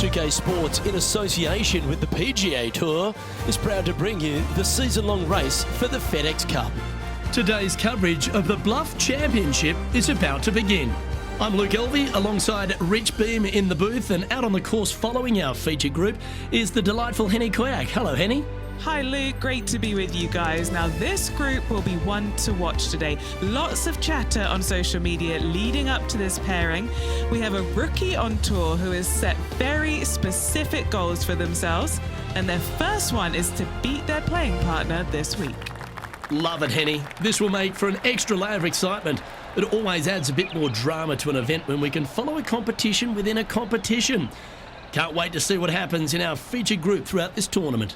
2K Sports, in association with the PGA Tour, is proud to bring you the season-long race for the FedEx Cup. Today's coverage of the Bluff Championship is about to begin. I'm Luke Elvey, alongside Rich Beam in the booth, and out on the course following our feature group is the delightful Henny Koyak. Hello, Henny. Hi Luke, great to be with you guys. Now this group will be one to watch today. Lots of chatter on social media leading up to this pairing. We have a rookie on tour who has set very specific goals for themselves, and their first one is to beat their playing partner this week. Love it, Henny. This will make for an extra layer of excitement. It always adds a bit more drama to an event when we can follow a competition within a competition. Can't wait to see what happens in our featured group throughout this tournament.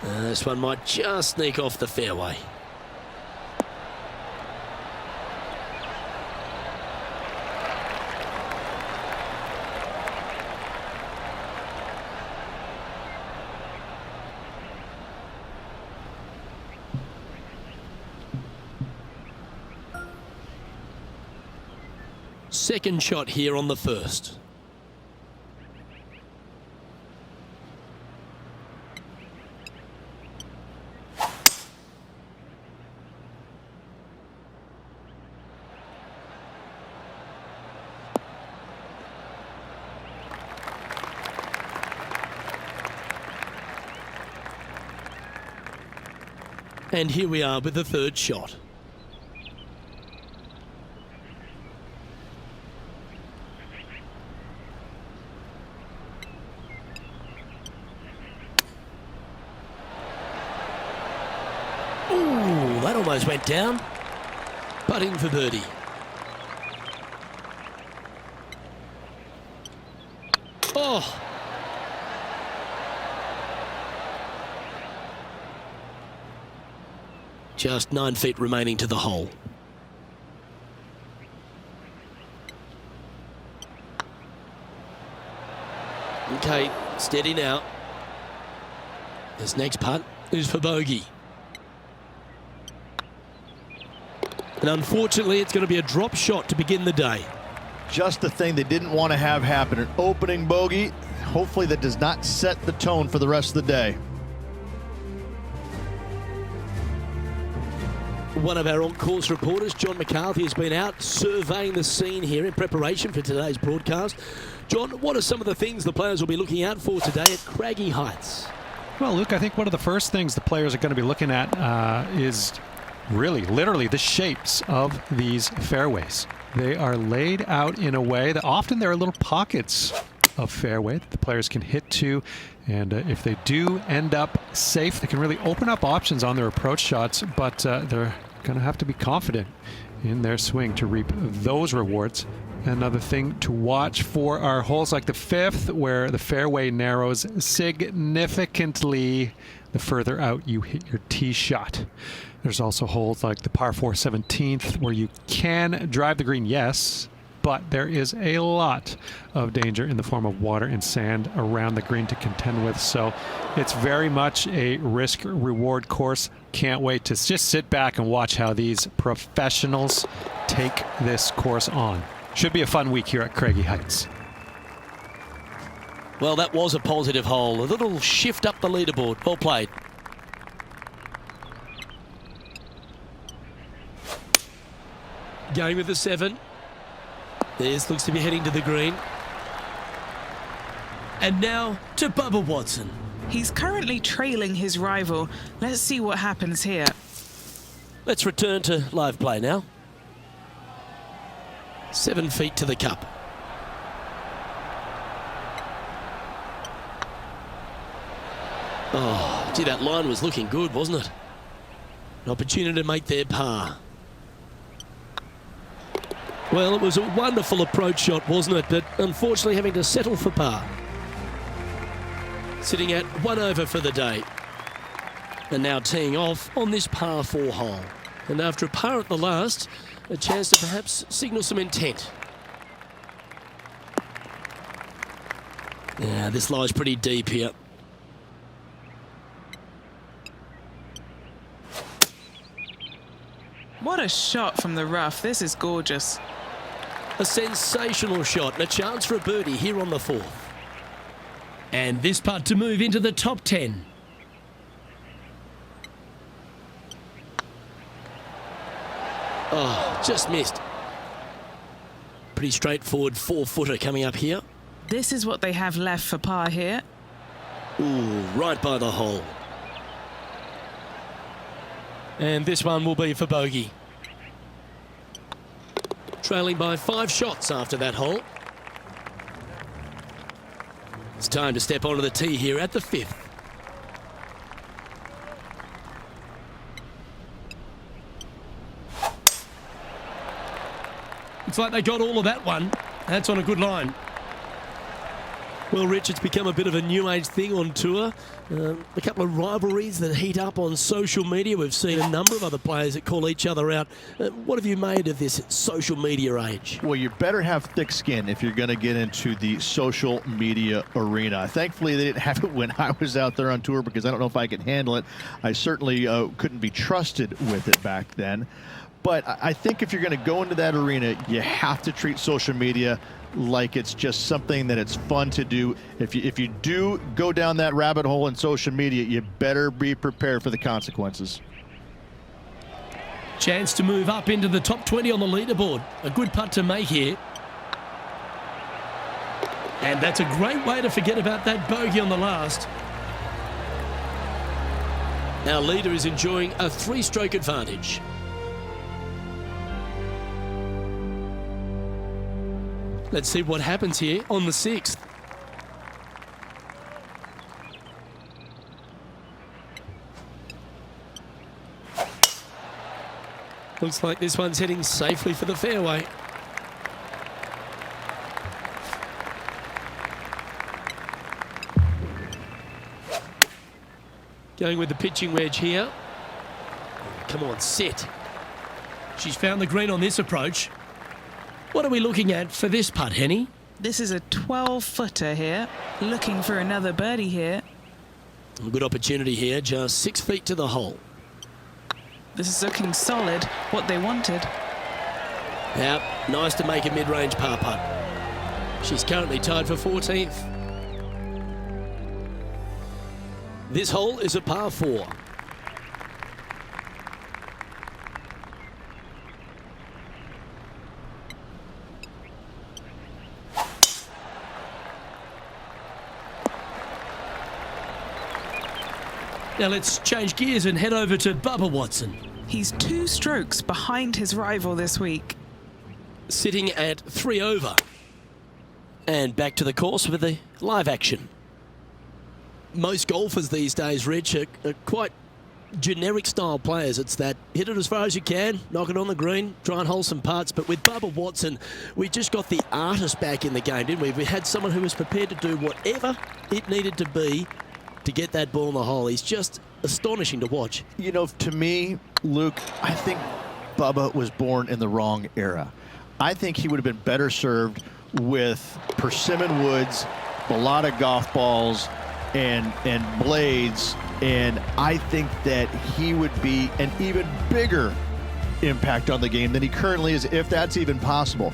This one might just sneak off the fairway. Second shot here on the first. And here we are with the third shot. Ooh, that almost went down. Putting for birdie. Oh. Just 9 feet remaining to the hole. Okay, steady now. This next putt is for bogey. And unfortunately, it's going to be a drop shot to begin the day. just the thing they didn't want to have happen. An opening bogey. Hopefully that does not set the tone for the rest of the day. One of our on-course reporters, John McCarthy, has been out surveying the scene here in preparation for today's broadcast. John, what are some of the things the players will be looking out for today at Craggy Heights? Well, Luke, I think one of the first things the players are going to be looking at is really, literally, the shapes of these fairways. They are laid out in a way that often there are little pockets of fairway that the players can hit to, and if they do end up safe, they can really open up options on their approach shots, but they're going to have to be confident in their swing to reap those rewards. Another thing to watch for are holes like the 5th, where the fairway narrows significantly the further out you hit your tee shot. There's also holes like the par 4 17th, where you can drive the green, yes, but there is a lot of danger in the form of water and sand around the green to contend with. So it's very much a risk-reward course. Can't wait to just sit back and watch how these professionals take this course on. Should be a fun week here at Craggy Heights. Well, that was a positive hole. A little shift up the leaderboard. Well played. Going with the 7. This looks to be heading to the green. And now to Bubba Watson. He's currently trailing his rival. Let's see what happens here. Let's return to live play now. 7 feet to the cup. Oh, gee, that line was looking good, wasn't it? An opportunity to make their par. Well, it was a wonderful approach shot, wasn't it? But unfortunately having to settle for par. Sitting at 1 over for the day. And now teeing off on this par 4 hole. And after a par at the last, a chance to perhaps signal some intent. Yeah, this lies pretty deep here. What a shot from the rough. This is gorgeous. A sensational shot and a chance for a birdie here on the 4th. And this putt to move into the top 10. Oh, just missed. Pretty straightforward 4-footer coming up here. This is what they have left for par here. Ooh, right by the hole. And this one will be for bogey. Trailing by 5 shots after that hole. It's time to step onto the tee here at the 5th. Looks like they got all of that one. That's on a good line. Well, Rich, it's become a bit of a new age thing on tour. A couple of rivalries that heat up on social media. We've seen a number of other players that call each other out. What have you made of this social media age? Well, you better have thick skin if you're going to get into the social media arena. Thankfully, they didn't have it when I was out there on tour, because I don't know if I could handle it. I certainly couldn't be trusted with it back then. But I think if you're going to go into that arena, you have to treat social media like it's just something that it's fun to do. If you do go down that rabbit hole in social media, you better be prepared for the consequences. Chance to move up into the top 20 on the leaderboard. A good putt to make here. And that's a great way to forget about that bogey on the last. Our leader is enjoying a 3-stroke advantage. Let's see what happens here on the 6th. Looks like this one's heading safely for the fairway. Going with the pitching wedge here. Come on, sit. She's found the green on this approach. What are we looking at for this putt, Henny? This is a 12-footer here. Looking for another birdie here. A good opportunity here, just 6 feet to the hole. This is looking solid, what they wanted. Yep, nice to make a mid-range par putt. She's currently tied for 14th. This hole is a par 4. Now let's change gears and head over to Bubba Watson. He's 2 strokes behind his rival this week. Sitting at 3 over. And back to the course with the live action. Most golfers these days, Rich, are quite generic style players. It's that hit it as far as you can, knock it on the green, try and hold some putts. But with Bubba Watson, we just got the artist back in the game, didn't we? We had someone who was prepared to do whatever it needed to be to get that ball in the hole. He's just astonishing to watch. You know, to me, Luke, I think Bubba was born in the wrong era. I think he would have been better served with persimmon woods, a lot of golf balls, and blades, and I think that he would be an even bigger impact on the game than he currently is, if that's even possible.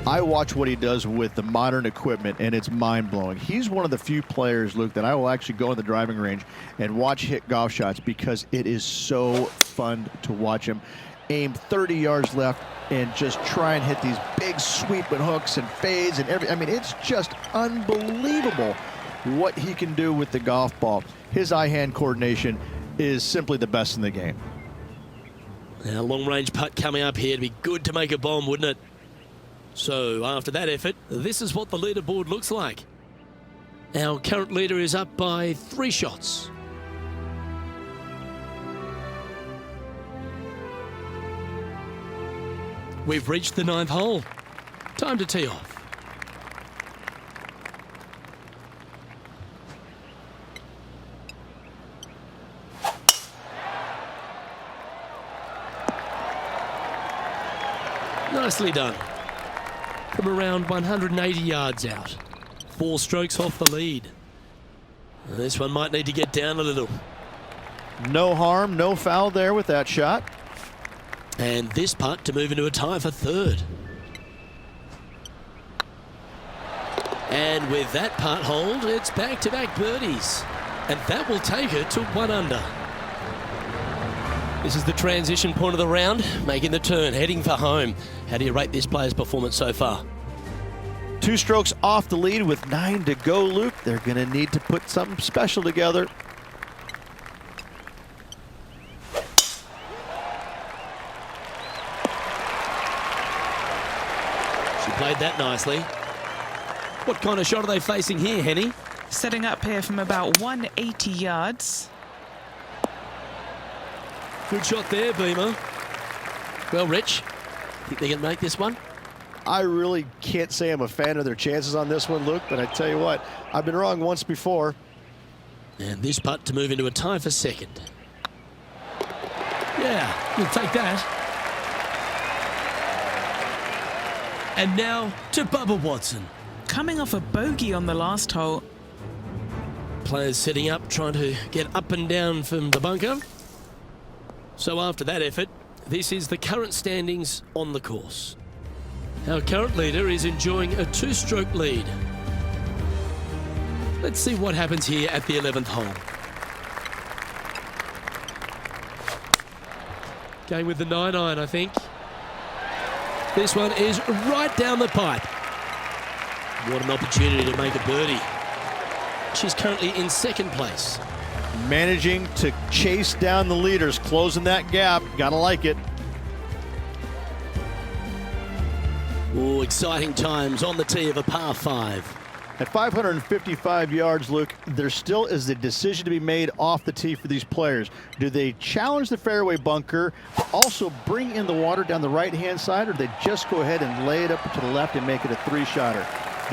I watch what he does with the modern equipment, and it's mind-blowing. He's one of the few players, Luke, that I will actually go in the driving range and watch hit golf shots because it is so fun to watch him aim 30 yards left and just try and hit these big sweeping hooks and fades and everything. I mean, it's just unbelievable what he can do with the golf ball. His eye-hand coordination is simply the best in the game. Now, long-range putt coming up here. It'd be good to make a bomb, wouldn't it? So, after that effort, this is what the leaderboard looks like. Our current leader is up by 3 shots. We've reached the 9th hole. Time to tee off. Nicely done. From around 180 yards out. 4 strokes off the lead. This one might need to get down a little. No harm, no foul there with that shot. And this putt to move into a tie for 3rd. And with that putt hold, it's back-to-back birdies. And that will take her to 1 under. This is the transition point of the round, making the turn, heading for home. How do you rate this player's performance so far? 2 strokes off the lead with 9 to go, Luke. They're going to need to put something special together. She played that nicely. What kind of shot are they facing here, Henny? Setting up here from about 180 yards. Good shot there, Beamer. Well, Rich, think they can make this one? I really can't say I'm a fan of their chances on this one, Luke, but I tell you what, I've been wrong once before. And this putt to move into a tie for 2nd. Yeah, you'll take that. And now to Bubba Watson. Coming off a bogey on the last hole. Players setting up, trying to get up and down from the bunker. So after that effort, this is the current standings on the course. Our current leader is enjoying a 2-stroke lead. Let's see what happens here at the 11th hole. Going with the 9-iron, I think. This one is right down the pipe. What an opportunity to make a birdie. She's currently in 2nd place. Managing to chase down the leaders, closing that gap. Gotta like it. Oh, exciting times on the tee of a par 5. At 555 yards, Luke, there still is a decision to be made off the tee for these players. Do they challenge the fairway bunker, but also bring in the water down the right-hand side, or do they just go ahead and lay it up to the left and make it a 3-shotter?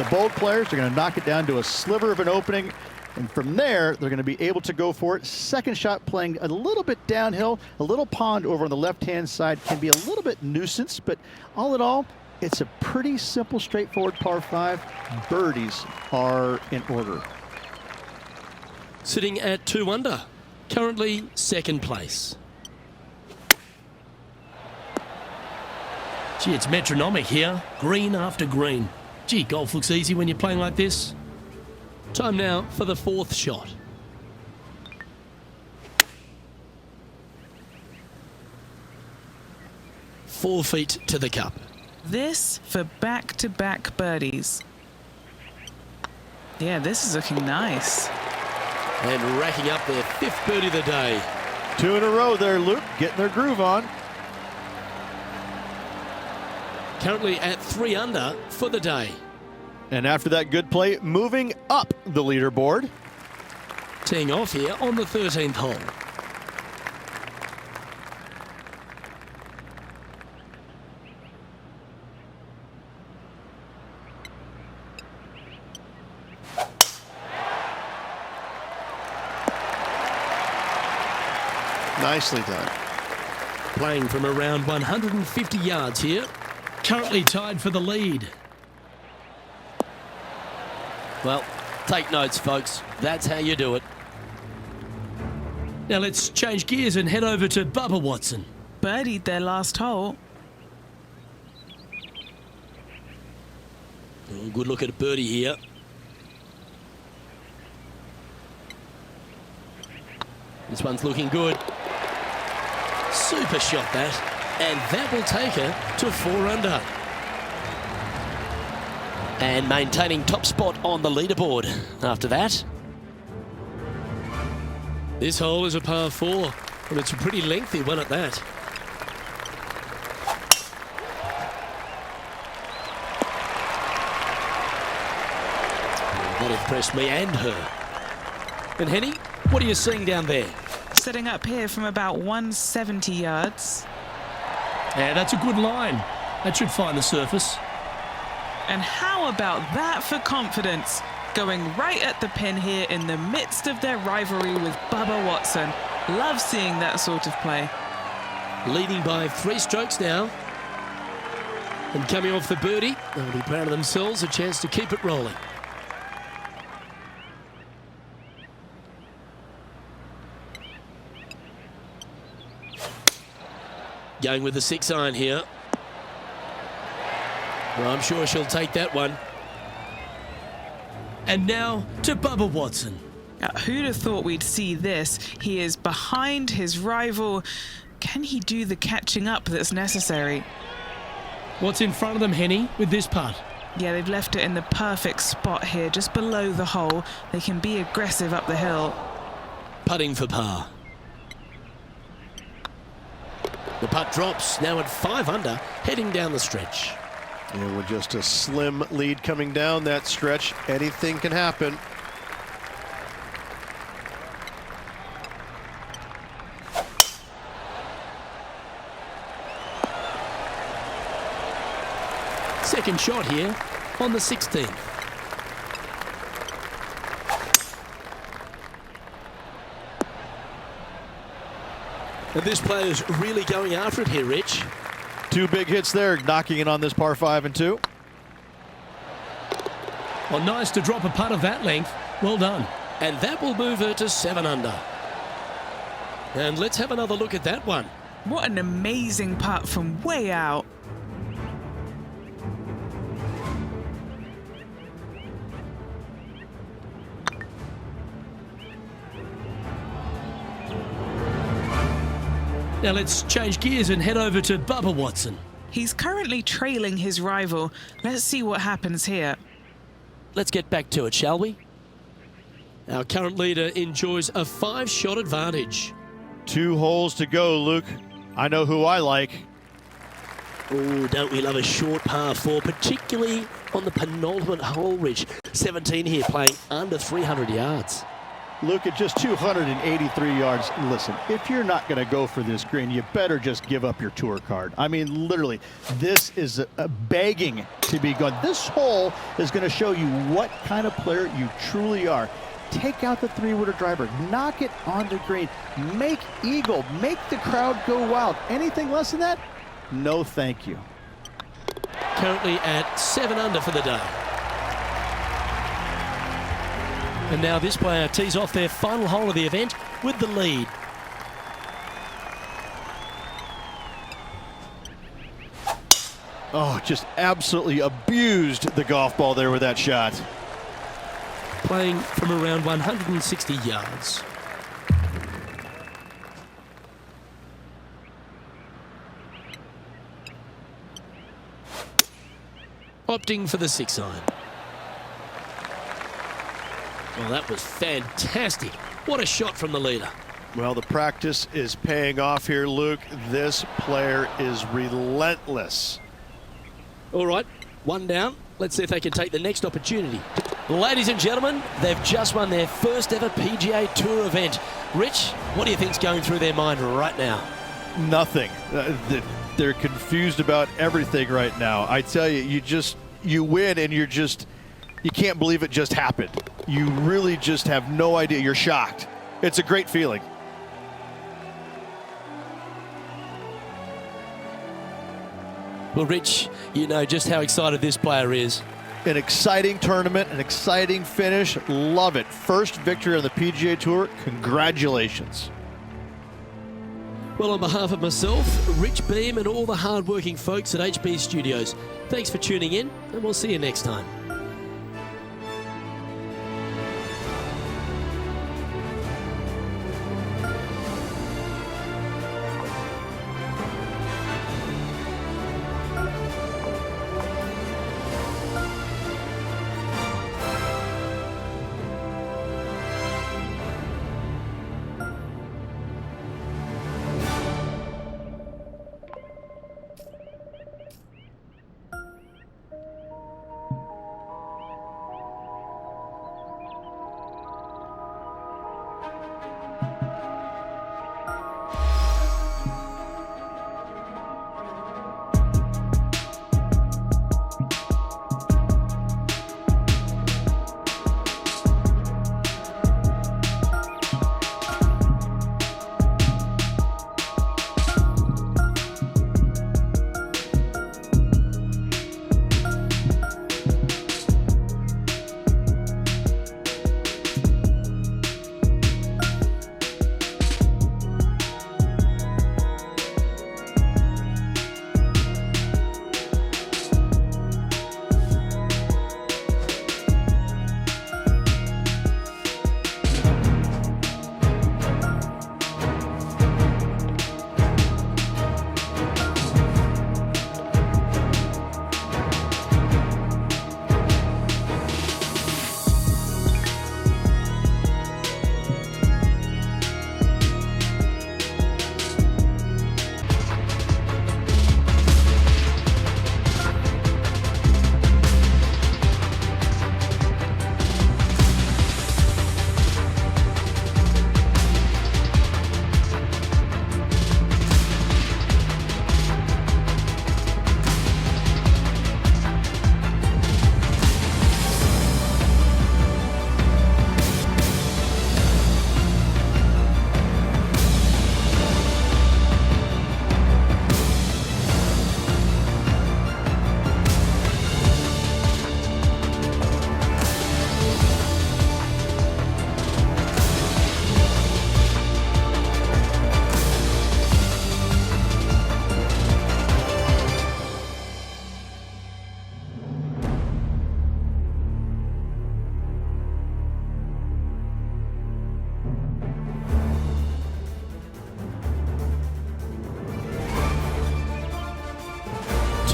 The bold players are going to knock it down to a sliver of an opening, and from there, they're going to be able to go for it. Second shot playing a little bit downhill. A little pond over on the left-hand side can be a little bit nuisance, but all in all, it's a pretty simple, straightforward par 5. Birdies are in order. Sitting at 2 under, currently 2nd place. Gee, it's metronomic here. Green after green. Gee, golf looks easy when you're playing like this. Time now for the fourth shot. Four feet to the cup. This for back-to-back birdies. Yeah, this is looking nice. And racking up their fifth birdie of the day. 2 in a row there, Luke, getting their groove on. Currently at 3 under for the day. And after that good play, moving up the leaderboard. Teeing off here on the 13th hole. Nicely done. Playing from around 150 yards here. Currently tied for the lead. Well, take notes, folks. That's how you do it. Now let's change gears and head over to Bubba Watson. Birdied their last hole. Oh, good look at a birdie here. This one's looking good. Super shot that. And that will take her to 4 under. And maintaining top spot on the leaderboard after that. This hole is a par 4, and it's a pretty lengthy one at that. That impressed me and her. And Henny, what are you seeing down there? Setting up here from about 170 yards. Yeah, that's a good line. That should find the surface. And how about that for confidence? Going right at the pin here in the midst of their rivalry with Bubba Watson. Love seeing that sort of play. Leading by 3 strokes now. And coming off the birdie, they'll be proud of themselves, a chance to keep it rolling. Going with the 6-iron here. Well, I'm sure she'll take that one. And now to Bubba Watson. Who'd have thought we'd see this? He is behind his rival. Can he do the catching up that's necessary? What's in front of them, Henny, with this putt? Yeah, they've left it in the perfect spot here, just below the hole. They can be aggressive up the hill. Putting for par. The putt drops, now at 5 under, heading down the stretch. And with just a slim lead coming down that stretch, anything can happen. Second shot here on the 16th. And this player's really going after it here, Rich. 2 big hits there, knocking it on this par 5 and 2. Well, nice to drop a putt of that length. Well done. And that will move her to 7 under. And let's have another look at that one. What an amazing putt from way out. Now let's change gears and head over to Bubba Watson. He's currently trailing his rival. Let's see what happens here. Let's get back to it, shall we? Our current leader enjoys a 5-shot advantage. 2 holes to go, Luke. I know who I like. Oh, don't we love a short par 4, particularly on the penultimate hole, Rich. 17 here, playing under 300 yards. Luke, at just 283 yards, listen, if you're not going to go for this green, you better just give up your tour card. I mean, literally, this is begging to be gone. This hole is going to show you what kind of player you truly are. Take out the 3-wooder driver, knock it on the green, make eagle, make the crowd go wild. Anything less than that? No, thank you. Currently at 7 under for the day. And now this player tees off their final hole of the event with the lead. Oh, just absolutely abused the golf ball there with that shot. Playing from around 160 yards. Opting for the 6-iron. Well, that was fantastic. What a shot from the leader. Well, the practice is paying off here, Luke. This player is relentless. All right, one down. Let's see if they can take the next opportunity. Ladies and gentlemen, they've just won their first ever PGA Tour event. Rich, what do you think's going through their mind right now? Nothing. They're confused about everything right now. I tell you, you win and you can't believe it just happened. You really just have no idea. You're shocked. It's a great feeling. Well, Rich, you know just how excited this player is. An exciting tournament, an exciting finish. Love it. First victory on the PGA Tour. Congratulations. Well, on behalf of myself, Rich Beam, and all the hard-working folks at HB Studios, thanks for tuning in, and we'll see you next time.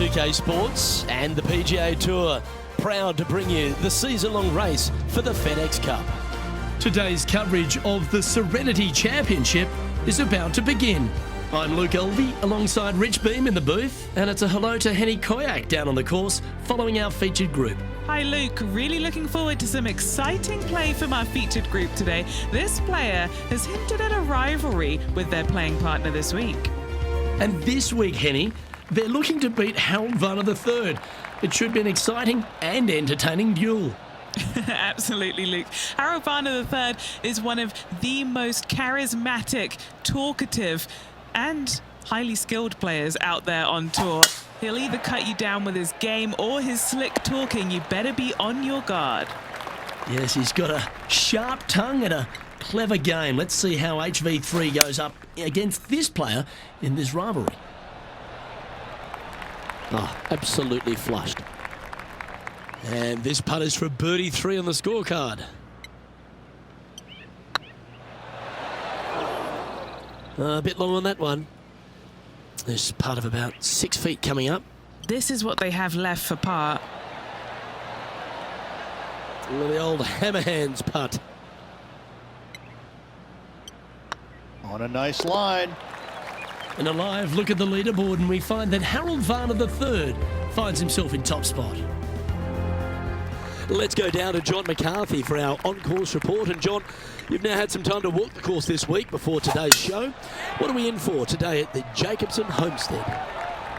UK Sports and the PGA Tour, proud to bring you the season-long race for the FedEx Cup. Today's coverage of the Serenity Championship is about to begin. I'm Luke Elvey alongside Rich Beam in the booth, and it's a hello to Henny Koyak down on the course following our featured group. Hi Luke, really looking forward to some exciting play from our featured group today. This player has hinted at a rivalry with their playing partner this week. And this week, Henny, they're looking to beat Harold Varner III. It should be an exciting and entertaining duel. Absolutely, Luke. Harold Varner III is one of the most charismatic, talkative, and highly skilled players out there on tour. He'll either cut you down with his game or his slick talking. You better be on your guard. Yes, he's got a sharp tongue and a clever game. Let's see how HV3 goes up against this player in this rivalry. Oh, absolutely flushed. And this putt is for birdie 3 on the scorecard. A bit long on that one. There's part of about 6 feet coming up. This is what they have left for par. The old hammer hands putt. On a nice line. And a live look at the leaderboard, and we find that Harold Varner III finds himself in top spot. Let's go down to John McCarthy for our on-course report. And John, you've now had some time to walk the course this week before today's show. What are we in for today at the Jacobson Homestead?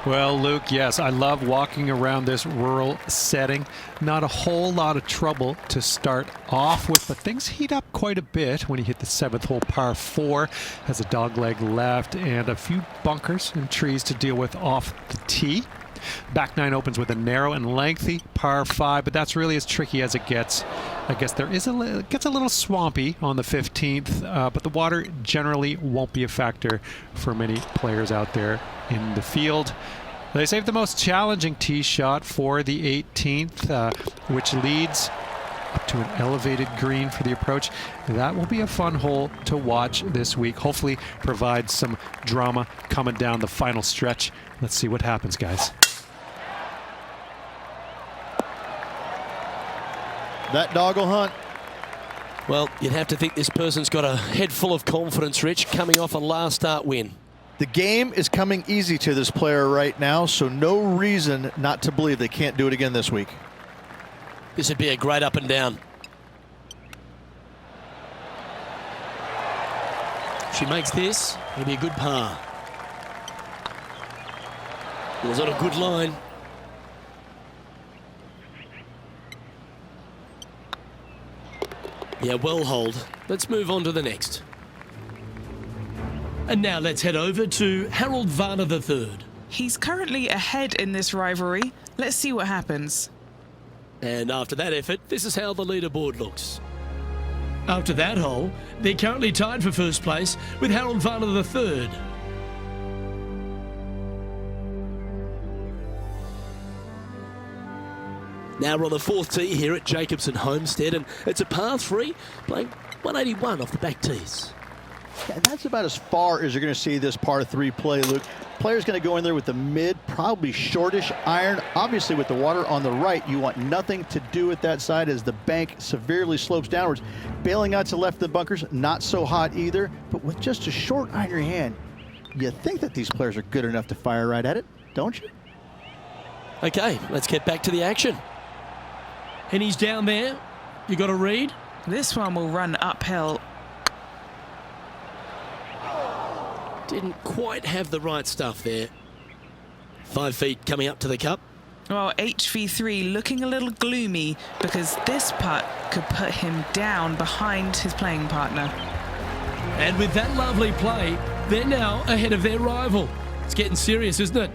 Well, Luke, yes, I love walking around this rural setting. Not a whole lot of trouble to start off with, but things heat up quite a bit when you hit the 7th hole, par 4. Has a dogleg left and a few bunkers and trees to deal with off the tee. Back 9 opens with a narrow and lengthy par 5, but that's really as tricky as it gets. I guess it gets a little swampy on the 15th, but the water generally won't be a factor for many players out there in the field. They saved the most challenging tee shot for the 18th, which leads up to an elevated green for the approach. That will be a fun hole to watch this week. Hopefully provide some drama coming down the final stretch. Let's see what happens, guys. That dog will hunt. Well, you'd have to think this person's got a head full of confidence, Rich, coming off a last start win. The game is coming easy to this player right now, so no reason not to believe they can't do it again this week. This would be a great up and down. She makes this, it'll be a good par. It was on a good line. Yeah, well hold. Let's move on to the next. And now let's head over to Harold Varner III. He's currently ahead in this rivalry. Let's see what happens. And after that effort, this is how the leaderboard looks. After that hole, they're currently tied for first place with Harold Varner III. Now we're on the 4th tee here at Jacobson Homestead, and it's a par 3, playing 181 off the back tees. Yeah, that's about as far as you're going to see this par 3 play, Luke. Player's going to go in there with the mid, probably shortish iron. Obviously, with the water on the right, you want nothing to do with that side as the bank severely slopes downwards. Bailing out to left of the bunkers, not so hot either. But with just a short iron in your hand, you think that these players are good enough to fire right at it, don't you? Okay, let's get back to the action. And he's down there. You got a read? This one will run uphill. Didn't quite have the right stuff there. 5 feet coming up to the cup. Well, HV3 looking a little gloomy because this putt could put him down behind his playing partner. And with that lovely play, they're now ahead of their rival. It's getting serious, isn't it?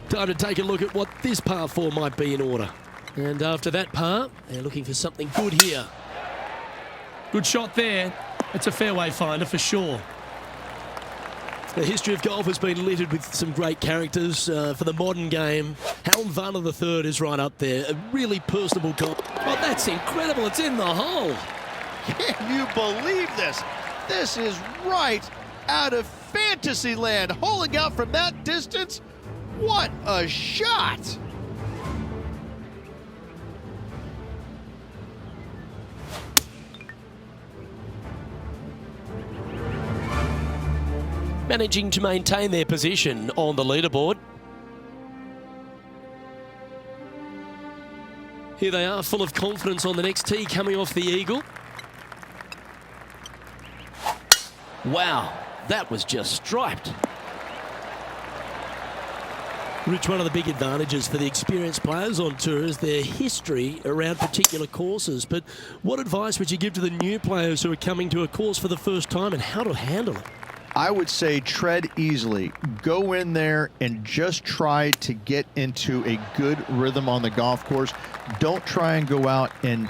Time to take a look at what this par 4 might be in order. And after that par, they're looking for something good here. Good shot there. It's a fairway finder for sure. The history of golf has been littered with some great characters for the modern game. Harold Varner III is right up there. A really personable guy. Oh, that's incredible. It's in the hole. Can you believe this? This is right out of fantasy land. Holing out from that distance. What a shot! Managing to maintain their position on the leaderboard. Here they are, full of confidence on the next tee, coming off the eagle. Wow, that was just striped. Rich, one of the big advantages for the experienced players on tour is their history around particular courses. But what advice would you give to the new players who are coming to a course for the first time and how to handle it? I would say tread easily. Go in there and just try to get into a good rhythm on the golf course. Don't try and go out and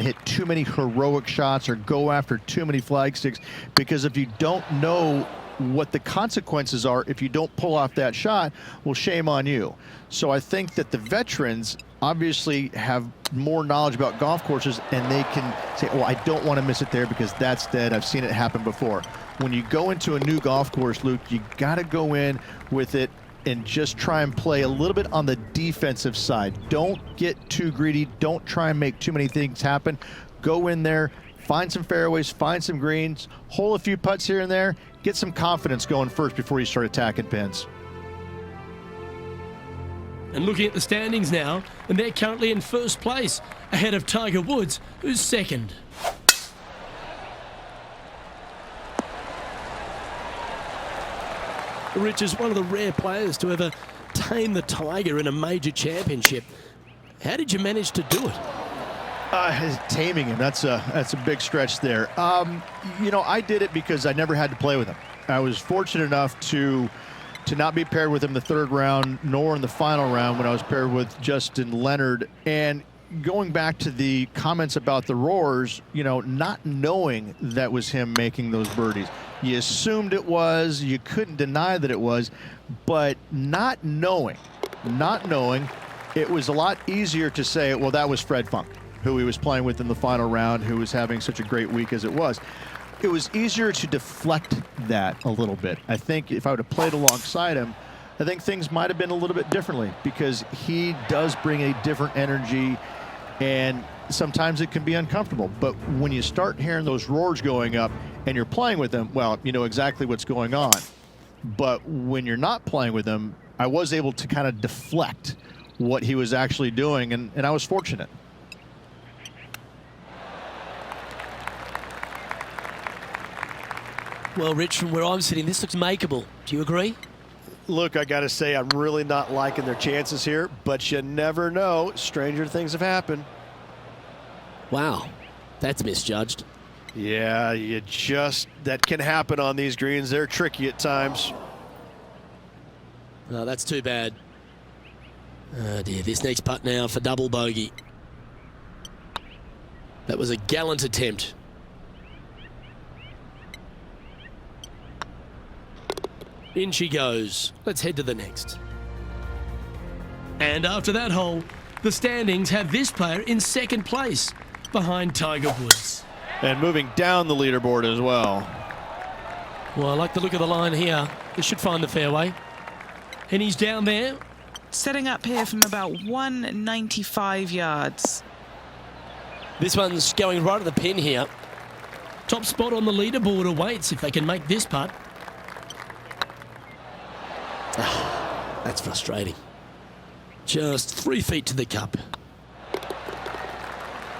hit too many heroic shots or go after too many flag sticks, because if you don't know what the consequences are if you don't pull off that shot, well, shame on you. So I think that the veterans obviously have more knowledge about golf courses, and they can say, oh, I don't want to miss it there because that's dead. I've seen it happen before. When you go into a new golf course, Luke, you got to go in with it and just try and play a little bit on the defensive side. Don't get too greedy. Don't try and make too many things happen. Go in there, find some fairways, find some greens, hole a few putts here and there, get some confidence going first before you start attacking pins. And looking at the standings now, and they're currently in first place, ahead of Tiger Woods, who's second. Rich is one of the rare players to ever tame the Tiger in a major championship. How did you manage to do it? Taming him, that's a big stretch there. You know, I did it because I never had to play with him. I was fortunate enough to not be paired with him the third round, nor in the final round when I was paired with Justin Leonard. And going back to the comments about the roars, you know, not knowing that was him making those birdies. You assumed it was, you couldn't deny that it was, but not knowing, it was a lot easier to say, well, that was Fred Funk, who he was playing with in the final round, who was having such a great week as it was. It was easier to deflect that a little bit. I think if I would have played alongside him, I think things might have been a little bit differently, because he does bring a different energy, and sometimes it can be uncomfortable. But when you start hearing those roars going up and you're playing with him, well, you know exactly what's going on. But when you're not playing with him, I was able to kind of deflect what he was actually doing, and I was fortunate. Well, Rich, from where I'm sitting, this looks makeable. Do you agree? Look, I got to say, I'm really not liking their chances here, but you never know. Stranger things have happened. Wow, that's misjudged. Yeah, that can happen on these greens. They're tricky at times. Oh, that's too bad. Oh dear, this next putt now for double bogey. That was a gallant attempt. In she goes. Let's head to the next. And after that hole, the standings have this player in second place, behind Tiger Woods. And moving down the leaderboard as well. Well, I like the look of the line here. They should find the fairway. And he's down there. Setting up here from about 195 yards. This one's going right at the pin here. Top spot on the leaderboard awaits if they can make this putt. That's frustrating. Just 3 feet to the cup.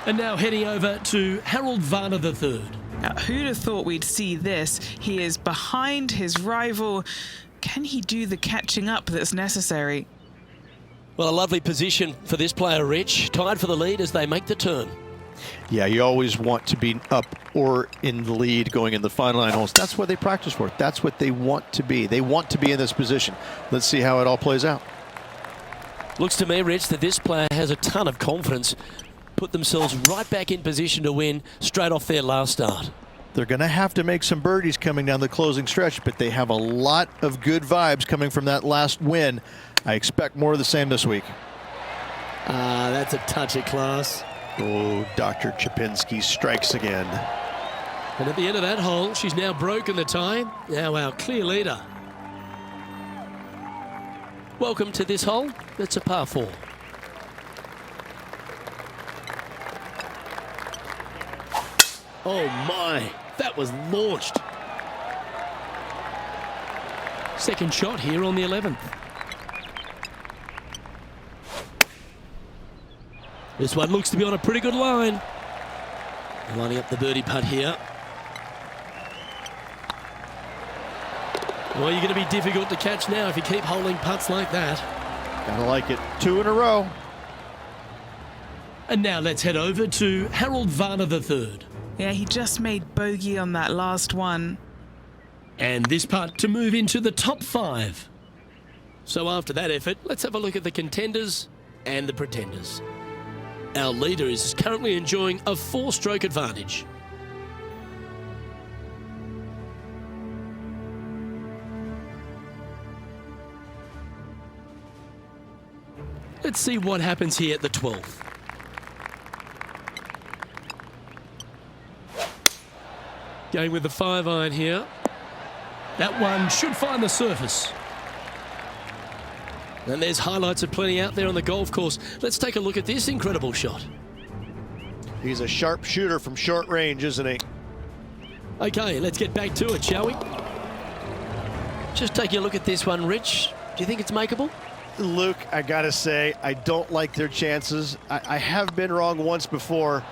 And now heading over to Harold Varner III. Now, who'd have thought we'd see this? He is behind his rival. Can he do the catching up that's necessary? Well, a lovely position for this player, Rich. Tied for the lead as they make the turn. Yeah, you always want to be up or in the lead going in the final 9 holes. That's what they practice for. That's what they want to be. They want to be in this position. Let's see how it all plays out. Looks to me, Rich, that this player has a ton of confidence. Put themselves right back in position to win straight off their last start. They're going to have to make some birdies coming down the closing stretch, but they have a lot of good vibes coming from that last win. I expect more of the same this week. That's a touch of class. Oh, Dr. Chapinski strikes again. And at the end of that hole, she's now broken the tie. Now our clear leader. Welcome to this hole. It's a par 4. Oh my, that was launched. Second shot here on the 11th. This one looks to be on a pretty good line. Lining up the birdie putt here. Well, you're going to be difficult to catch now if you keep holding putts like that. Gotta like it. 2 in a row. And now let's head over to Harold Varner III. Yeah, he just made bogey on that last one. And this putt to move into the top 5. So after that effort, let's have a look at the contenders and the pretenders. Our leader is currently enjoying a 4-stroke advantage. Let's see what happens here at the 12th. Going with the 5-iron here. That one should find the surface. And there's highlights of plenty out there on the golf course. Let's take a look at this incredible shot. He's a sharp shooter from short range, isn't he? Okay, let's get back to it, shall we? Just taking a look at this one, Rich. Do you think it's makeable? Luke, I gotta say, I don't like their chances. I have been wrong once before,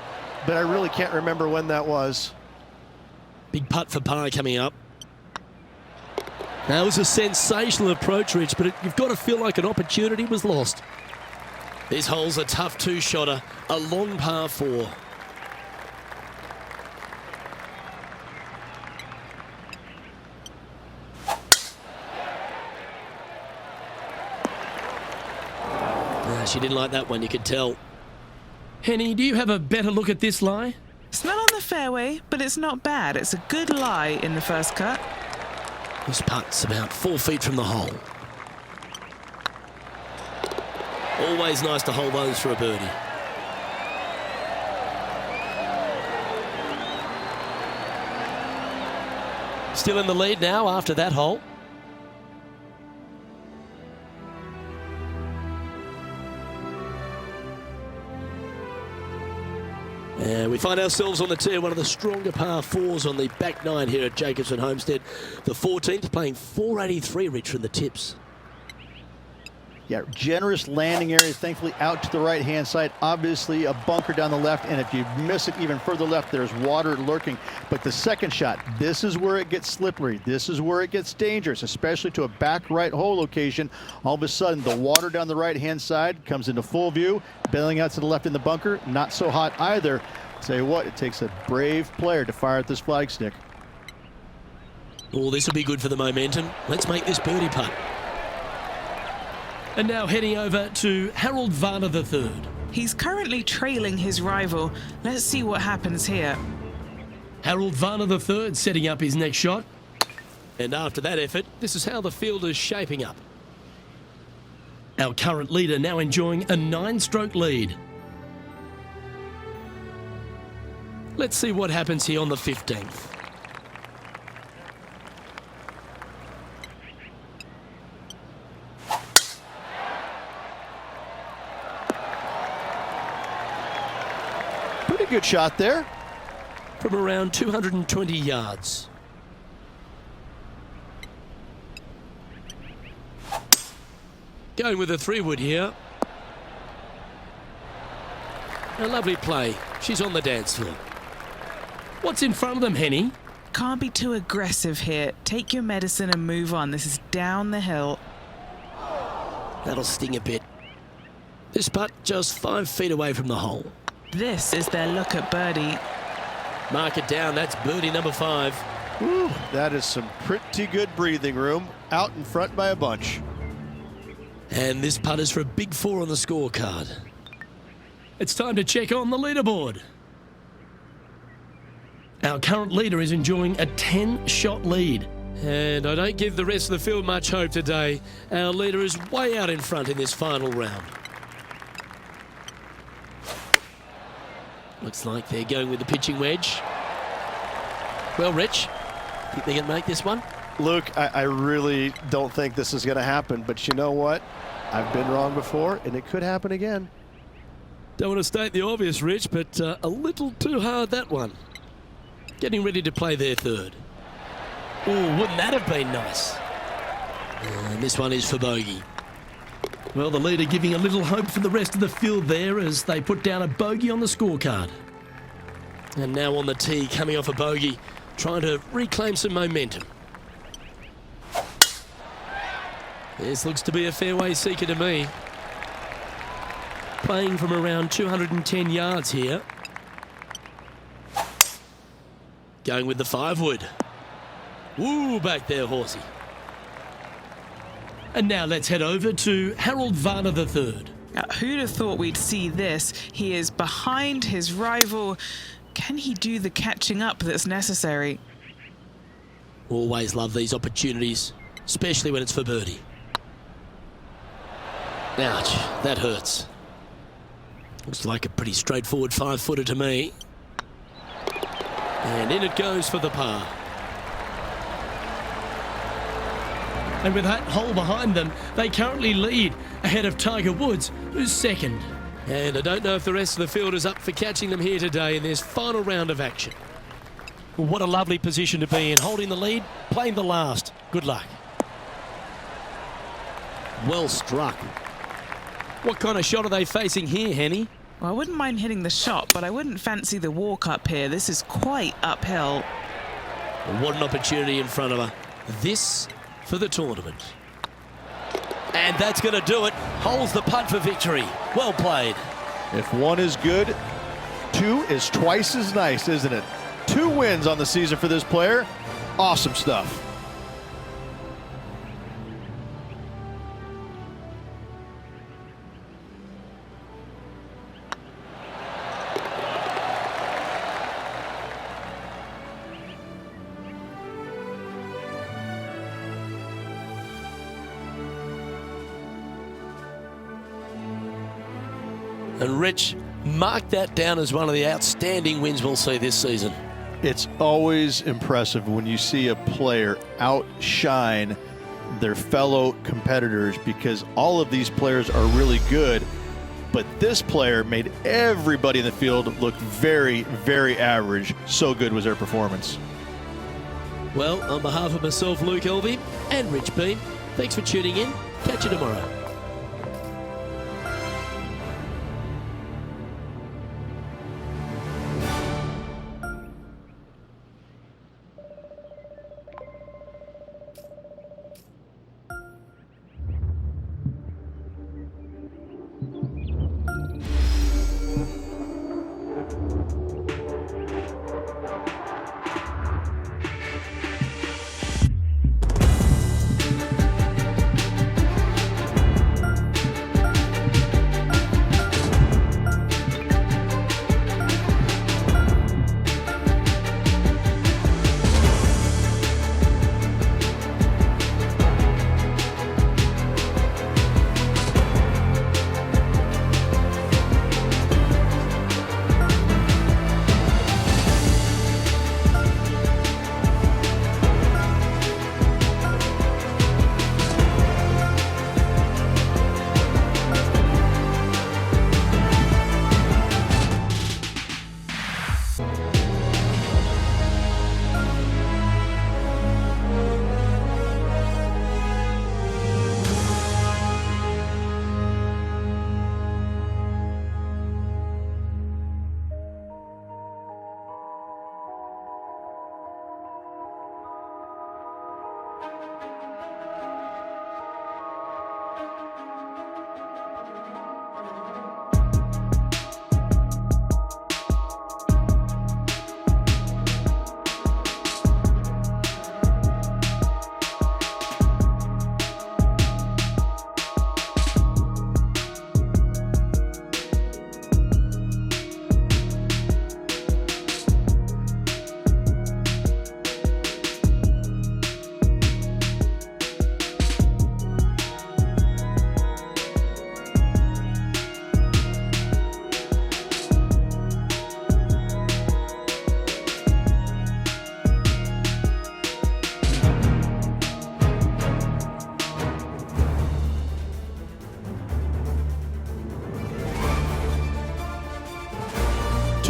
but I really can't remember when that was. Big putt for par coming up. That was a sensational approach, Rich, but you've got to feel like an opportunity was lost. This hole's a tough two-shotter, a long par 4. She didn't like that one, you could tell. Henny, do you have a better look at this lie? It's not on the fairway, but it's not bad. It's a good lie in the first cut. This putt's about 4 feet from the hole. Always nice to hold those for a birdie. Still in the lead now after that hole. And we find ourselves on the tee, one of the stronger par 4s on the back 9 here at Jacobson Homestead. The 14th playing 483, Rich, from the tips. Yeah, generous landing area, thankfully out to the right-hand side. Obviously a bunker down the left, and if you miss it even further left, there's water lurking. But the second shot, this is where it gets slippery. This is where it gets dangerous, especially to a back right hole location. All of a sudden, the water down the right-hand side comes into full view. Bailing out to the left in the bunker, not so hot either. Tell you what, it takes a brave player to fire at this flagstick. Oh, this will be good for the momentum. Let's make this birdie putt. And now heading over to Harold Varner III. He's currently trailing his rival. Let's see what happens here. Harold Varner III setting up his next shot. And after that effort, this is how the field is shaping up. Our current leader now enjoying a 9-stroke lead. Let's see what happens here on the 15th. Pretty good shot there. From around 220 yards. Going with a 3-wood here. A lovely play. She's on the dance floor. What's in front of them, Henny? Can't be too aggressive here. Take your medicine and move on. This is down the hill. That'll sting a bit. This putt just 5 feet away from the hole. This is their look at birdie. Mark it down. That's birdie number 5. Whew, that is some pretty good breathing room. Out in front by a bunch. And this putt is for a big 4 on the scorecard. It's time to check on the leaderboard. Our current leader is enjoying a 10-shot lead. And I don't give the rest of the field much hope today. Our leader is way out in front in this final round. Looks like they're going with the pitching wedge. Well, Rich, think they can make this one? Luke, I really don't think this is going to happen, but you know what? I've been wrong before, and it could happen again. Don't want to state the obvious, Rich, but a little too hard, that one. Getting ready to play their 3rd. Oh, wouldn't that have been nice? And this one is for bogey. Well, the leader giving a little hope for the rest of the field there as they put down a bogey on the scorecard. And now on the tee, coming off a bogey, trying to reclaim some momentum. This looks to be a fairway seeker to me. Playing from around 210 yards here. Going with the 5-wood. Woo, back there, horsey. And now let's head over to Harold Varner III. Who'd have thought we'd see this? He is behind his rival. Can he do the catching up that's necessary? Always love these opportunities, especially when it's for birdie. Ouch, that hurts. Looks like a pretty straightforward 5-footer to me. And in it goes for the par. And with that hole behind them, they currently lead ahead of Tiger Woods, who's second. And I don't know if the rest of the field is up for catching them here today in this final round of action. Well, what a lovely position to be in, holding the lead, playing the last. Good luck. Well struck. What kind of shot are they facing here, Henny? Well, I wouldn't mind hitting the shot, but I wouldn't fancy the walk up here. This is quite uphill. What an opportunity in front of her. This for the tournament. And that's going to do it. Holds the putt for victory. Well played. If one is good, two is twice as nice, isn't it? 2 wins on the season for this player. Awesome stuff. And Rich, mark that down as one of the outstanding wins we'll see this season. It's always impressive when you see a player outshine their fellow competitors, because all of these players are really good, but this player made everybody in the field look very, very average. So good was their performance. Well, on behalf of myself, Luke Elvey, and Rich Beam, thanks for tuning in. Catch you tomorrow.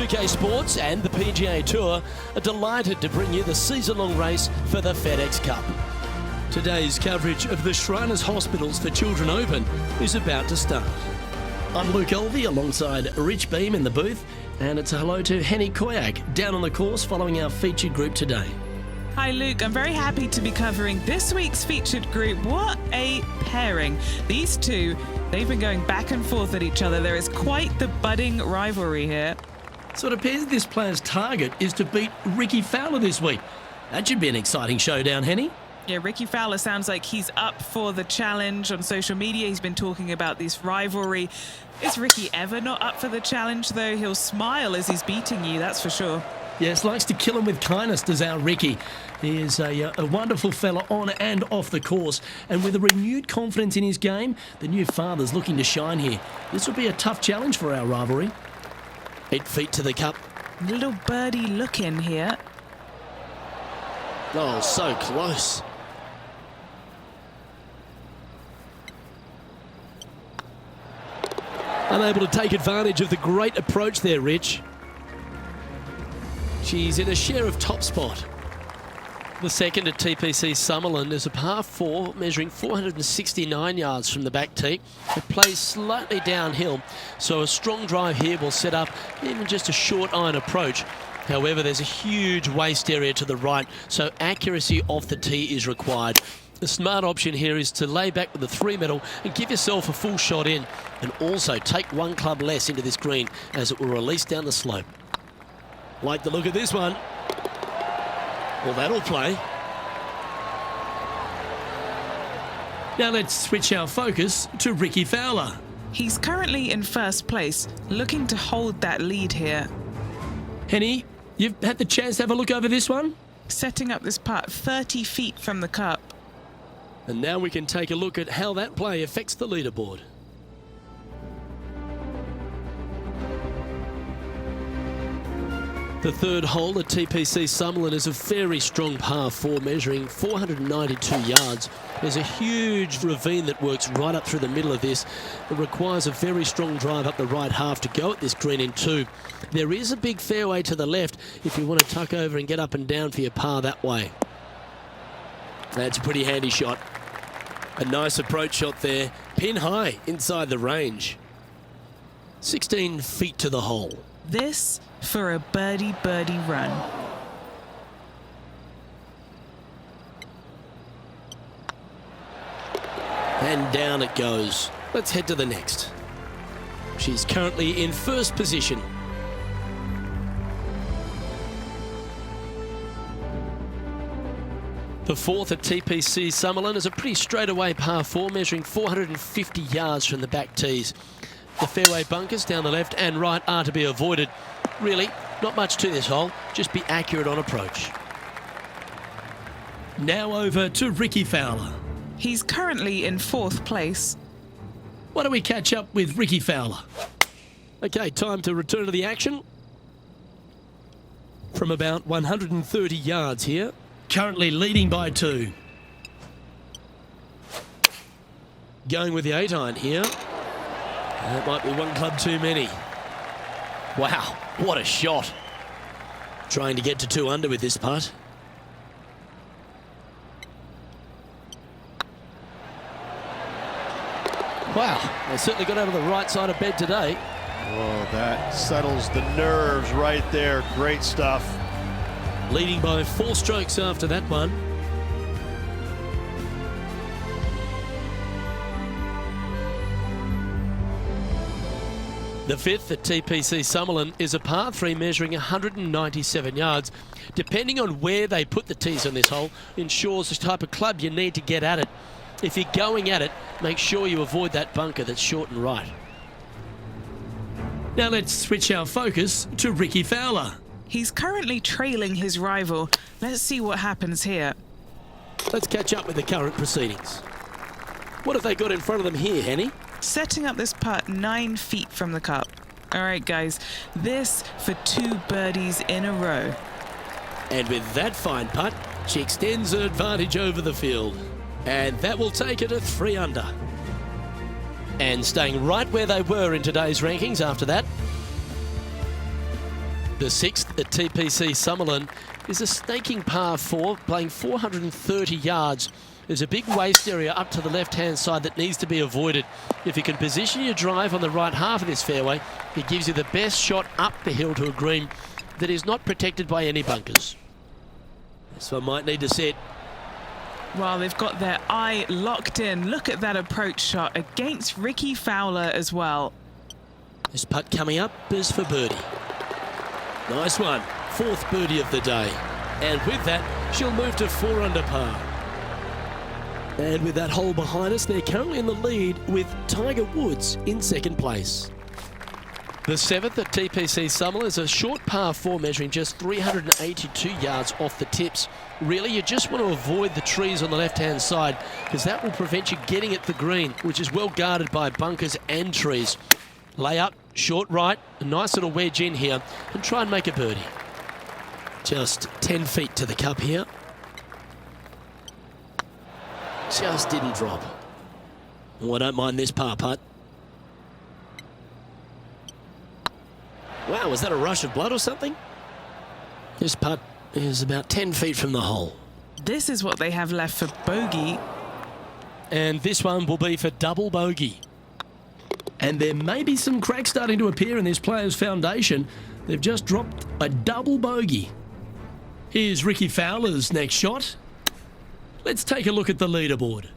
PGA Sports and the PGA Tour are delighted to bring you the season-long race for the FedEx Cup. Today's coverage of the Shriners Hospitals for Children Open is about to start. I'm Luke Elvey alongside Rich Beam in the booth, and it's a hello to Henny Koyak down on the course following our featured group today. Hi Luke, I'm very happy to be covering this week's featured group. What a pairing. These two, they've been going back and forth at each other. There is quite the budding rivalry here. So it appears this player's target is to beat Ricky Fowler this week. That should be an exciting showdown, Henny. Yeah, Ricky Fowler sounds like he's up for the challenge. On social media, he's been talking about this rivalry. Is Ricky ever not up for the challenge, though? He'll smile as he's beating you, that's for sure. Yes, likes to kill him with kindness, does our Ricky. He is a wonderful fella on and off the course. And with a renewed confidence in his game, the new father's looking to shine here. This will be a tough challenge for our rivalry. 8 feet to the cup. Little birdie look in here. Oh, so close. Unable to take advantage of the great approach there, Rich. She's in a share of top spot. The second at TPC Summerland is a par 4 measuring 469 yards from the back tee. It plays slightly downhill, so a strong drive here will set up even just a short iron approach. However, there's a huge waste area to the right, so accuracy off the tee is required. The smart option here is to lay back with the 3-metal and give yourself a full shot in, and also take 1 club less into this green as it will release down the slope. Like the look of this one. Well, that'll play. Now let's switch our focus to Ricky Fowler. He's currently in first place, looking to hold that lead here. Henny, you've had the chance to have a look over this one? Setting up this putt 30 feet from the cup. And now we can take a look at how that play affects the leaderboard. The third hole at TPC Summerland is a very strong par 4 measuring 492 yards. There's a huge ravine that works right up through the middle of this. It requires a very strong drive up the right half to go at this green in 2. There is a big fairway to the left if you want to tuck over and get up and down for your par that way. That's a pretty handy shot. A nice approach shot there. Pin high inside the range. 16 feet to the hole. This for a birdie run. And down it goes. Let's head to the next. She's currently in first position. The fourth at TPC Summerland is a pretty straightaway par 4 measuring 450 yards from the back tees. The fairway bunkers down the left and right are to be avoided. Really, not much to this hole, just be accurate on approach. Now over to Ricky Fowler. He's currently in 4th place. Why don't we catch up with Ricky Fowler? Okay, time to return to the action. From about 130 yards here. Currently leading by 2. Going with the 8-iron here. That might be 1 club too many. Wow, what a shot. Trying to get to 2 under with this putt. Wow, they certainly got out of the right side of bed today. Oh, that settles the nerves right there. Great stuff. Leading by 4 strokes after that one. The fifth at TPC Summerland is a par 3 measuring 197 yards. Depending on where they put the tees on this hole, ensures the type of club you need to get at it. If you're going at it, make sure you avoid that bunker that's short and right. Now let's switch our focus to Ricky Fowler. He's currently trailing his rival. Let's see what happens here. Let's catch up with the current proceedings. What have they got in front of them here, Henny? Setting up this putt 9 feet from the cup. All right, guys, this for 2 birdies in a row. And with that fine putt, she extends her advantage over the field. And that will take her to 3 under. And staying right where they were in today's rankings after that. The 6th at TPC Summerland is a snaking par 4, playing 430 yards. There's a big waste area up to the left-hand side that needs to be avoided. If you can position your drive on the right half of this fairway, it gives you the best shot up the hill to a green that is not protected by any bunkers. This one might need to set. Well, they've got their eye locked in. Look at that approach shot against Ricky Fowler as well. This putt coming up is for birdie. Nice one. 4th birdie of the day. And with that, she'll move to 4 under par. And with that hole behind us, they're currently in the lead with Tiger Woods in second place. The 7th at TPC Summerlin is a short par 4 measuring just 382 yards off the tips. Really, you just want to avoid the trees on the left-hand side because that will prevent you getting at the green, which is well guarded by bunkers and trees. Lay up, short right, a nice little wedge in here and try and make a birdie. Just 10 feet to the cup here. Just didn't drop. Oh, I don't mind this par putt. Wow, was that a rush of blood or something? This putt is about 10 feet from the hole. This is what they have left for bogey. And this one will be for double bogey. And there may be some cracks starting to appear in this player's foundation. They've just dropped a double bogey. Here's Ricky Fowler's next shot. Let's take a look at the leaderboard.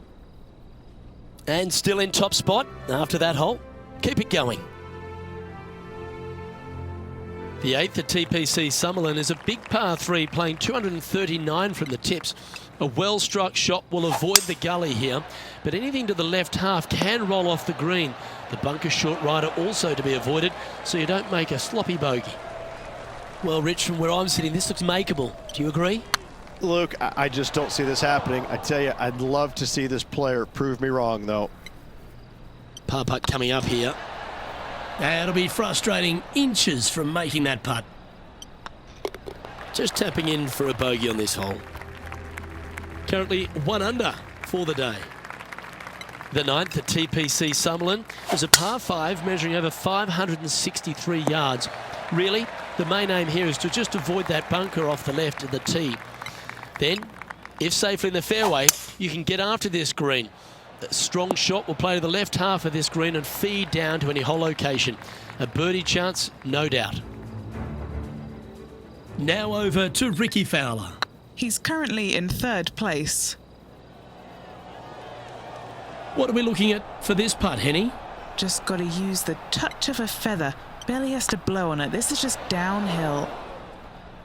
And still in top spot after that hole. Keep it going. The 8th at TPC Summerlin is a big par 3 playing 239 from the tips. A well-struck shot will avoid the gully here, but anything to the left half can roll off the green. The bunker short rider also to be avoided, so you don't make a sloppy bogey. Well, Rich, from where I'm sitting, this looks makeable. Do you agree? Luke, I just don't see this happening. I tell you, I'd love to see this player prove me wrong, though. Par putt coming up here. It'll be frustrating inches from making that putt. Just tapping in for a bogey on this hole. Currently 1 under for the day. The 9th at TPC Summerlin is a par 5 measuring over 563 yards. Really, the main aim here is to just avoid that bunker off the left of the tee. Then, if safely in the fairway, you can get after this green. A strong shot will play to the left half of this green and feed down to any hole location. A birdie chance, no doubt. Now over to Ricky Fowler. He's currently in 3rd place. What are we looking at for this putt, Henny? Just got to use the touch of a feather. Barely has to blow on it. This is just downhill.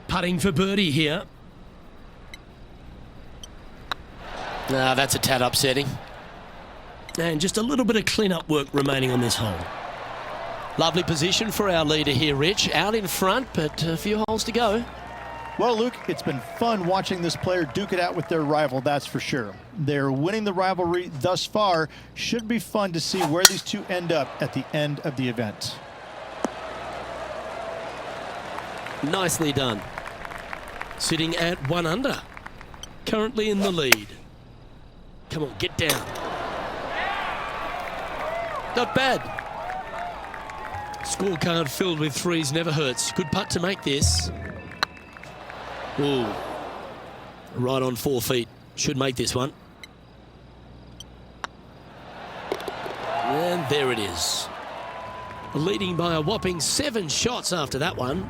Putting for birdie here. That's a tad upsetting. And just a little bit of clean-up work remaining on this hole. Lovely position for our leader here, Rich. Out in front, but a few holes to go. Well, Luke, it's been fun watching this player duke it out with their rival, that's for sure. They're winning the rivalry thus far. Should be fun to see where these two end up at the end of the event. Nicely done. Sitting at 1 under. Currently in the lead. Come on, get down. Not bad. Scorecard filled with threes never hurts. Good putt to make this. Ooh. Right on 4 feet. Should make this one. And there it is. Leading by a whopping 7 shots after that one.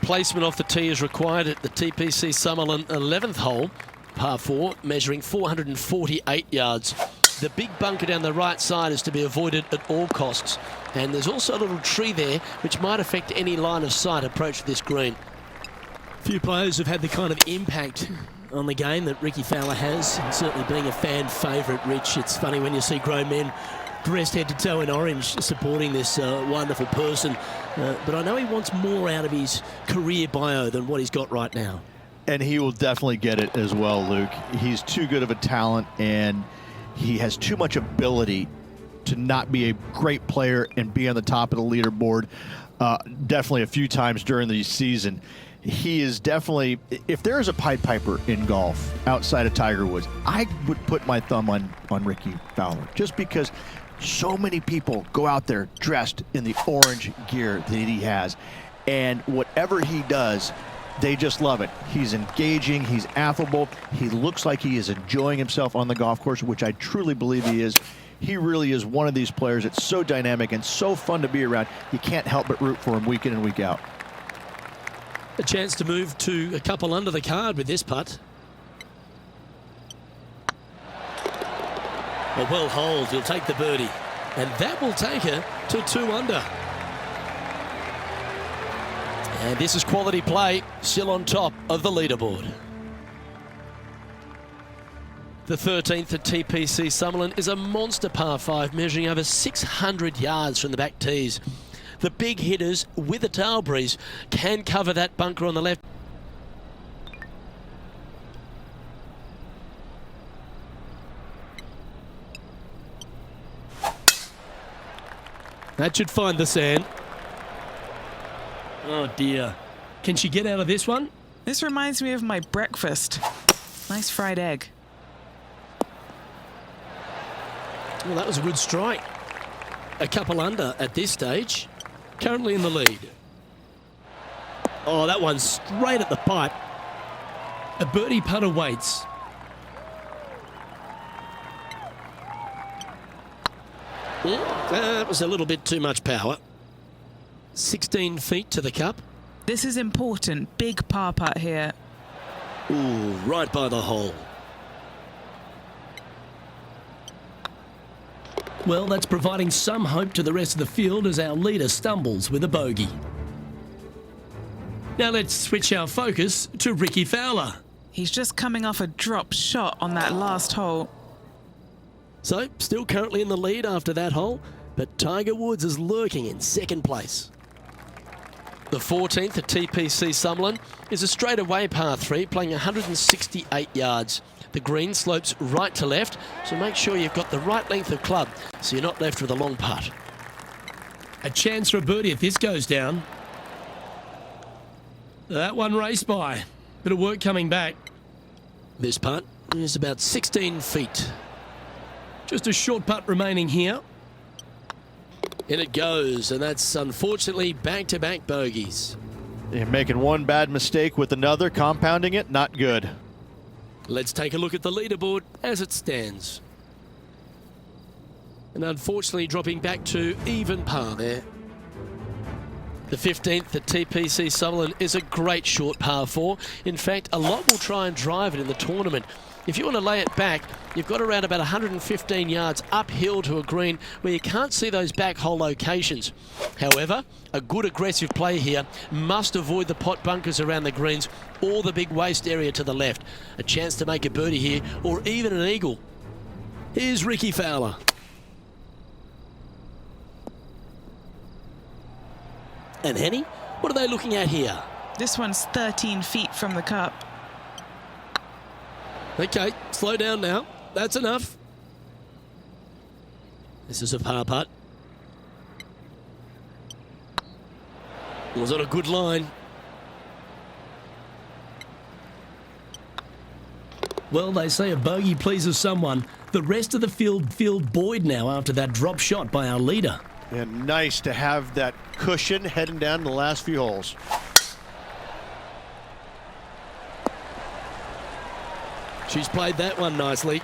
Placement off the tee is required at the TPC Summerlin 11th hole. Par 4, measuring 448 yards. The big bunker down the right side is to be avoided at all costs. And there's also a little tree there which might affect any line of sight approach to this green. Few players have had the kind of impact on the game that Ricky Fowler has, and certainly being a fan favourite, Rich. It's funny when you see grown men dressed head to toe in orange supporting this wonderful person. But I know he wants more out of his career bio than what he's got right now. And he will definitely get it as well, Luke. He's too good of a talent, and he has too much ability to not be a great player and be on the top of the leaderboard definitely a few times during the season. He is definitely, if there is a Pied Piper in golf outside of Tiger Woods, I would put my thumb on Ricky Fowler, just because so many people go out there dressed in the orange gear that he has, and whatever he does, they just love it. He's engaging, he's affable, he looks like he is enjoying himself on the golf course, which I truly believe he is. He really is one of these players that's so dynamic and so fun to be around. You can't help but root for him week in and week out. A chance to move to a couple under the card with this putt. A well holed, he'll take the birdie. And that will take her to 2 under. And this is quality play, still on top of the leaderboard. The 13th at TPC Summerlin is a monster par 5 measuring over 600 yards from the back tees. The big hitters with a tail breeze can cover that bunker on the left. That should find the sand. Oh dear. Can she get out of this one? This reminds me of my breakfast. Nice fried egg. Well, that was a good strike. A couple under at this stage. Currently in the lead. Oh, that one's straight at the pipe. A birdie putt awaits. That was a little bit too much power. 16 feet to the cup. This is important. Big par putt here. Ooh, right by the hole. Well, that's providing some hope to the rest of the field as our leader stumbles with a bogey. Now let's switch our focus to Ricky Fowler. He's just coming off a drop shot on that last hole. So, still currently in the lead after that hole, but Tiger Woods is lurking in second place. The 14th at TPC Summerlin is a straightaway par 3 playing 168 yards. The green slopes right to left, so make sure you've got the right length of club so you're not left with a long putt. A chance for a birdie if this goes down. That one raced by. Bit of work coming back. This putt is about 16 feet. Just a short putt remaining here. In it goes, and that's unfortunately back-to-back bogeys. You're making one bad mistake with another, compounding it, not good. Let's take a look at the leaderboard as it stands. And unfortunately dropping back to even par there. The 15th at TPC Summerlin is a great short par 4. In fact, a lot will try and drive it in the tournament. If you want to lay it back, you've got around about 115 yards uphill to a green where you can't see those back hole locations. However, a good aggressive play here must avoid the pot bunkers around the greens or the big waste area to the left. A chance to make a birdie here or even an eagle. Here's Ricky Fowler. And Henny, what are they looking at here? This one's 13 feet from the cup. Okay, slow down now. That's enough. This is a par putt. Was on a good line. Well, they say a bogey pleases someone. The rest of the field feel buoyed now after that drop shot by our leader. And nice to have that cushion heading down the last few holes. She's played that one nicely.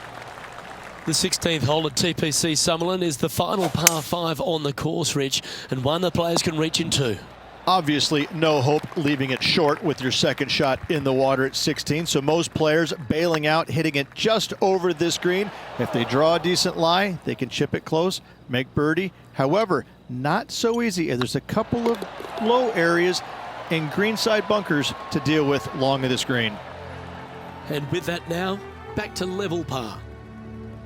The 16th hole at TPC Summerlin is the final par 5 on the course, Rich, and one the players can reach into. Obviously, no hope leaving it short with your second shot in the water at 16. So most players bailing out, hitting it just over this green. If they draw a decent lie, they can chip it close, make birdie. However, not so easy. There's a couple of low areas and greenside bunkers to deal with long of this green. And with that now, back to level par.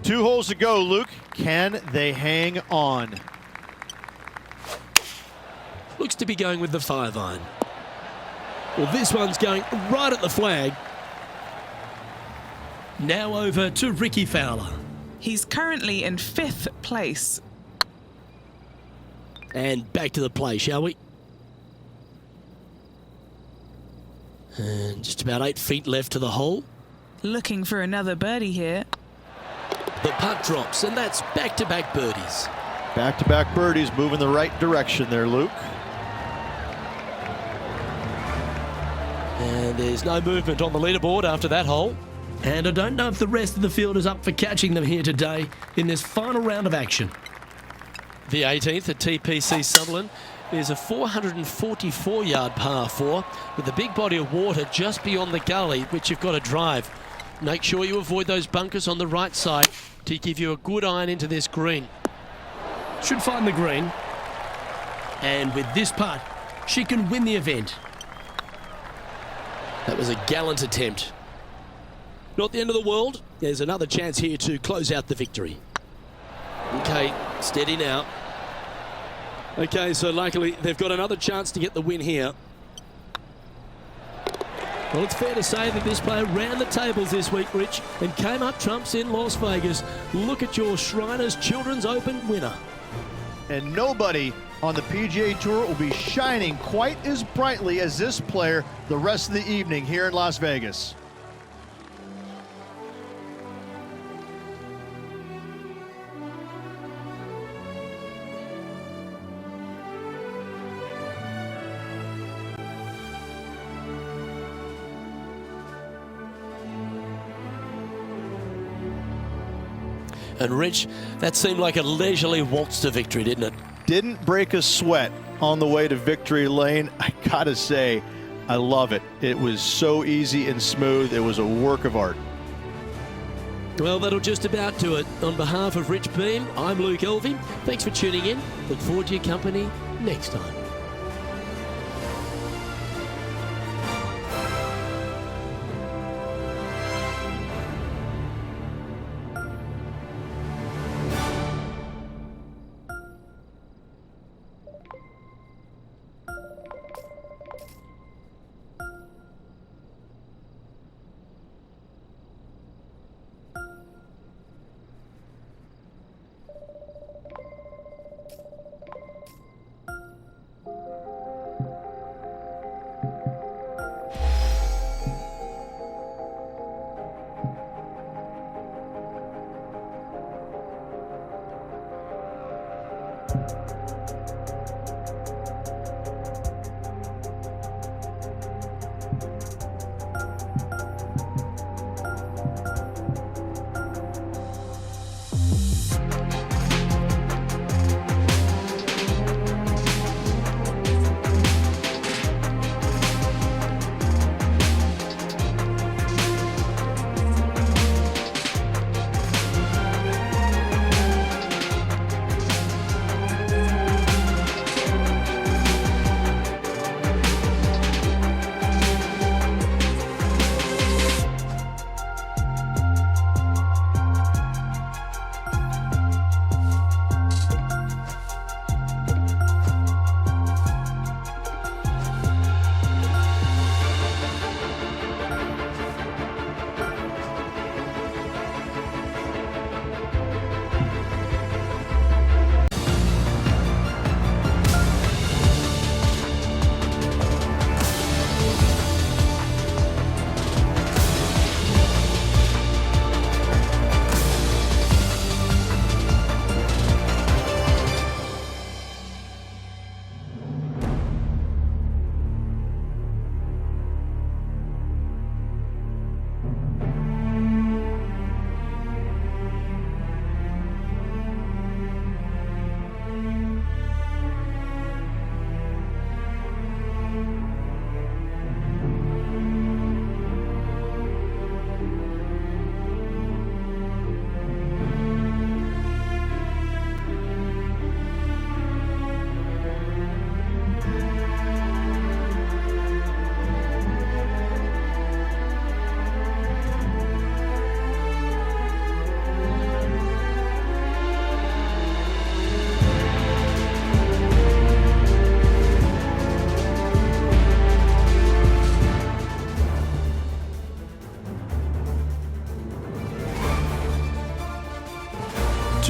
2 holes to go, Luke. Can they hang on? Looks to be going with the 5-iron. Well, this one's going right at the flag. Now over to Ricky Fowler. He's currently in 5th place. And back to the play, shall we? And just about 8 feet left to the hole. Looking for another birdie here. The putt drops, and that's back-to-back birdies. Back-to-back birdies, moving the right direction there, Luke. And there's no movement on the leaderboard after that hole. And I don't know if the rest of the field is up for catching them here today in this final round of action. The 18th at TPC Summerlin is a 444-yard par 4 with a big body of water just beyond the gully, which you've got to drive. Make sure you avoid those bunkers on the right side to give you a good iron into this green. Should find the green. And with this putt, she can win the event. That was a gallant attempt. Not the end of the world. There's another chance here to close out the victory. Okay, steady now. Okay, so luckily they've got another chance to get the win here. Well, it's fair to say that this player ran the tables this week, Rich, and came up trumps in Las Vegas. Look at your Shriners Children's Open winner. And nobody on the PGA Tour will be shining quite as brightly as this player the rest of the evening here in Las Vegas. And Rich, that seemed like a leisurely waltz to victory, didn't it? Didn't break a sweat on the way to victory lane. I gotta say, I love it. It was so easy and smooth. It was a work of art. Well, that'll just about do it. On behalf of Rich Beam, I'm Luke Elvey. Thanks for tuning in. Look forward to your company next time.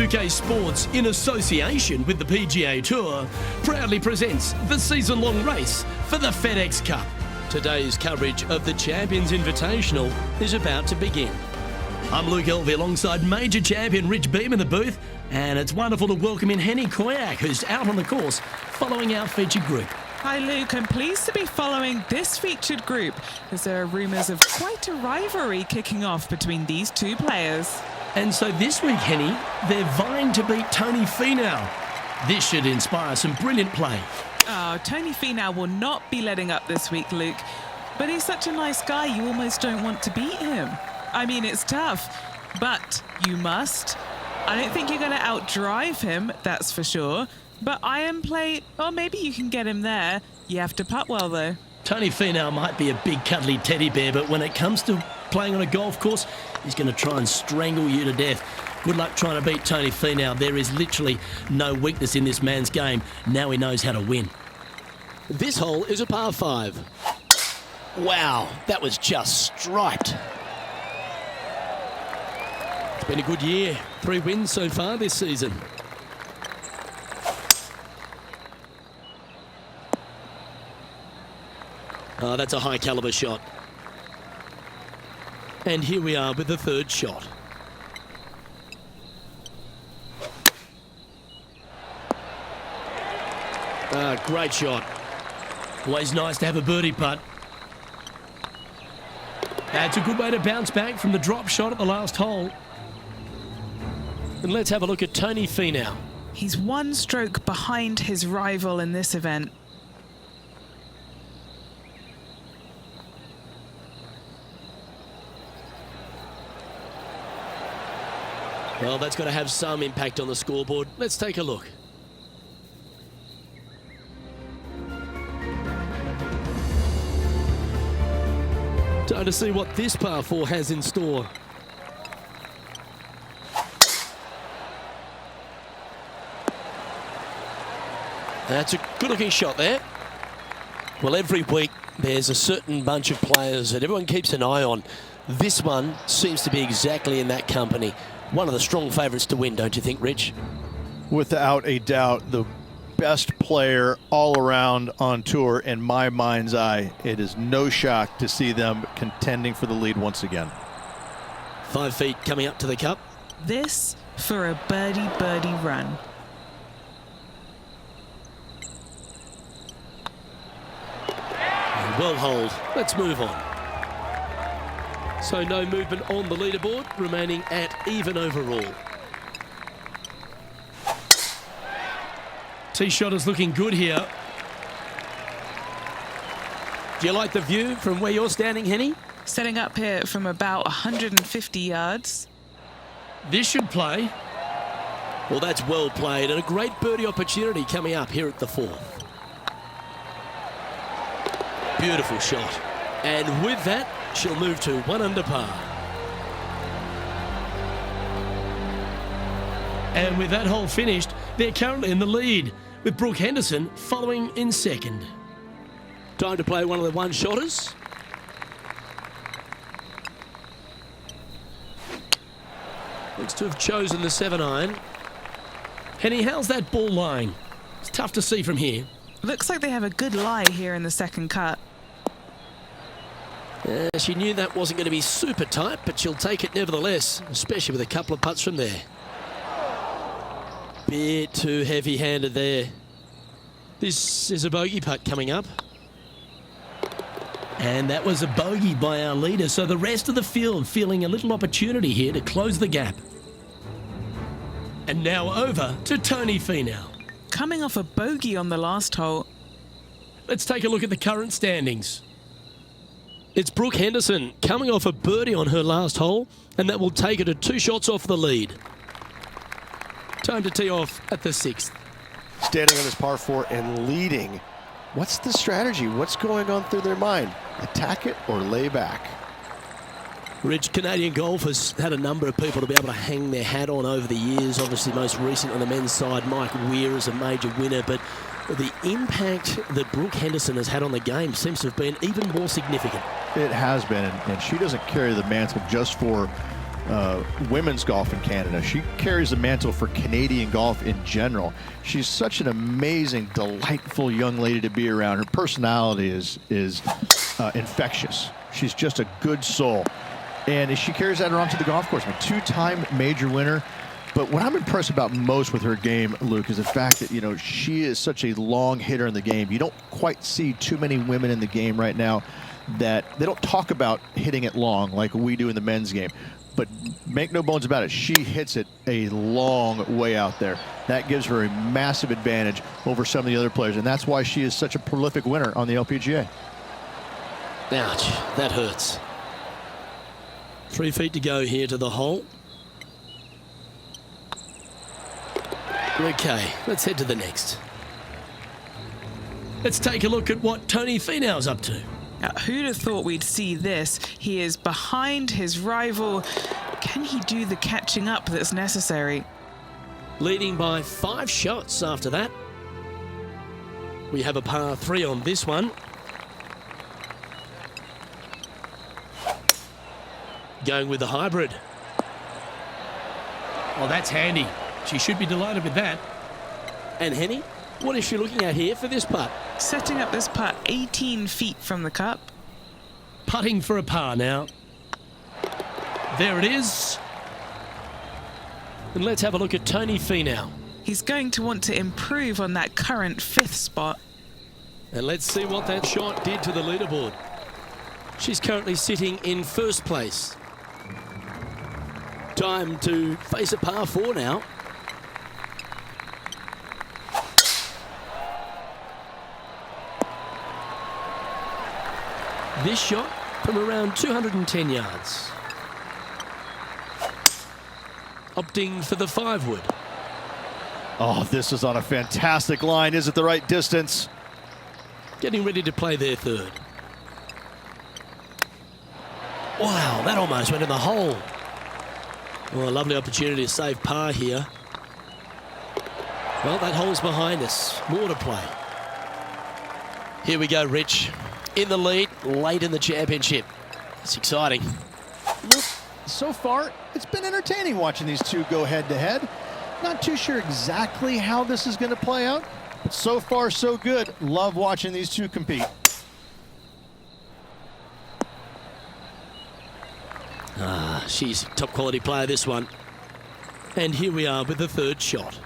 UK Sports, in association with the PGA Tour, proudly presents the season-long race for the FedEx Cup. Today's coverage of the Champions Invitational is about to begin. I'm Luke Elvey alongside major champion Rich Beam in the booth, and it's wonderful to welcome in Henny Koyak, who's out on the course following our featured group. Hi Luke, I'm pleased to be following this featured group as there are rumours of quite a rivalry kicking off between these two players. And so this week, Henny, they're vying to beat Tony Finau. This should inspire some brilliant play. Oh, Tony Finau will not be letting up this week, Luke. But he's such a nice guy, you almost don't want to beat him. I mean, it's tough, but you must. I don't think you're going to outdrive him, that's for sure. But iron play, or maybe you can get him there. You have to putt well, though. Tony Finau might be a big cuddly teddy bear, but when it comes to playing on a golf course, he's going to try and strangle you to death. Good luck trying to beat Tony Finau. There is literally no weakness in this man's game. Now he knows how to win. This hole is a par 5. Wow, that was just striped. It's been a good year. 3 wins so far this season. Oh, that's a high caliber shot. And here we are with the 3rd shot. Ah, great shot. Always nice to have a birdie putt. That's a good way to bounce back from the drop shot at the last hole. And let's have a look at Tony Finau. He's 1 stroke behind his rival in this event. Well, that's got to have some impact on the scoreboard. Let's take a look. Time to see what this par 4 has in store. That's a good-looking shot there. Well, every week there's a certain bunch of players that everyone keeps an eye on. This one seems to be exactly in that company. One of the strong favourites to win, don't you think, Rich? Without a doubt, the best player all around on tour in my mind's eye. It is no shock to see them contending for the lead once again. 5 feet coming up to the cup. This for a birdie run. Well hold. Let's move on. So no movement on the leaderboard, remaining at even overall. Tee shot is looking good here. Do you like the view from where you're standing, Henny? Setting up here from about 150 yards. This should play. Well, that's well played, and a great birdie opportunity coming up here at the 4th. Beautiful shot. And with that, she'll move to 1 under par. And with that hole finished, they're currently in the lead, with Brooke Henderson following in 2nd. Time to play one of the one-shotters. Looks to have chosen the 7-iron. Henny, how's that ball lying? It's tough to see from here. Looks like they have a good lie here in the 2nd cut. She knew that wasn't going to be super tight, but she'll take it nevertheless, especially with a couple of putts from there. Bit too heavy-handed there. This is a bogey putt coming up. And that was a bogey by our leader, so the rest of the field feeling a little opportunity here to close the gap. And now over to Tony Finau. Coming off a bogey on the last hole. Let's take a look at the current standings. It's Brooke Henderson coming off a birdie on her last hole, and that will take her to 2 shots off the lead. Time to tee off at the 6th. Standing on this par 4 and leading. What's the strategy? What's going on through their mind? Attack it or lay back? Rich, Canadian golf has had a number of people to be able to hang their hat on over the years. Obviously, most recent on the men's side, Mike Weir is a major winner, but the impact that Brooke Henderson has had on the game seems to have been even more significant. It has been, and she doesn't carry the mantle just for women's golf in Canada. She carries the mantle for Canadian golf in general. She's such an amazing, delightful young lady to be around. Her personality is infectious. She's just a good soul. And she carries that around to the golf course. I mean, 2-time major winner. But what I'm impressed about most with her game, Luke, is the fact that, you know, she is such a long hitter in the game. You don't quite see too many women in the game right now that they don't talk about hitting it long like we do in the men's game. But make no bones about it, she hits it a long way out there. That gives her a massive advantage over some of the other players, and that's why she is such a prolific winner on the LPGA. Ouch, that hurts. 3 feet to go here to the hole. Okay, let's head to the next. Let's take a look at what Tony Finau's up to. Now, who'd have thought we'd see this? He is behind his rival. Can he do the catching up that's necessary? Leading by 5 shots after that. We have a par 3 on this one. Going with the hybrid. Oh, that's handy. She should be delighted with that. And Henny, what is she looking at here for this putt? Setting up this putt 18 feet from the cup. Putting for a par now. There it is. And let's have a look at Tony Finau. He's going to want to improve on that current 5th spot. And let's see what that shot did to the leaderboard. She's currently sitting in 1st place. Time to face a par 4 now. This shot from around 210 yards. Opting for the 5-wood. Oh, this is on a fantastic line. Is it the right distance? Getting ready to play their 3rd. Wow, that almost went in the hole. Well, a lovely opportunity to save par here. Well, that hole's behind us. More to play. Here we go, Rich. In the lead, late in the championship. It's exciting. Look, so far, it's been entertaining watching these two go head-to-head. Not too sure exactly how this is going to play out, but so far, so good. Love watching these two compete. She's a top quality player, this one. And here we are with the 3rd shot.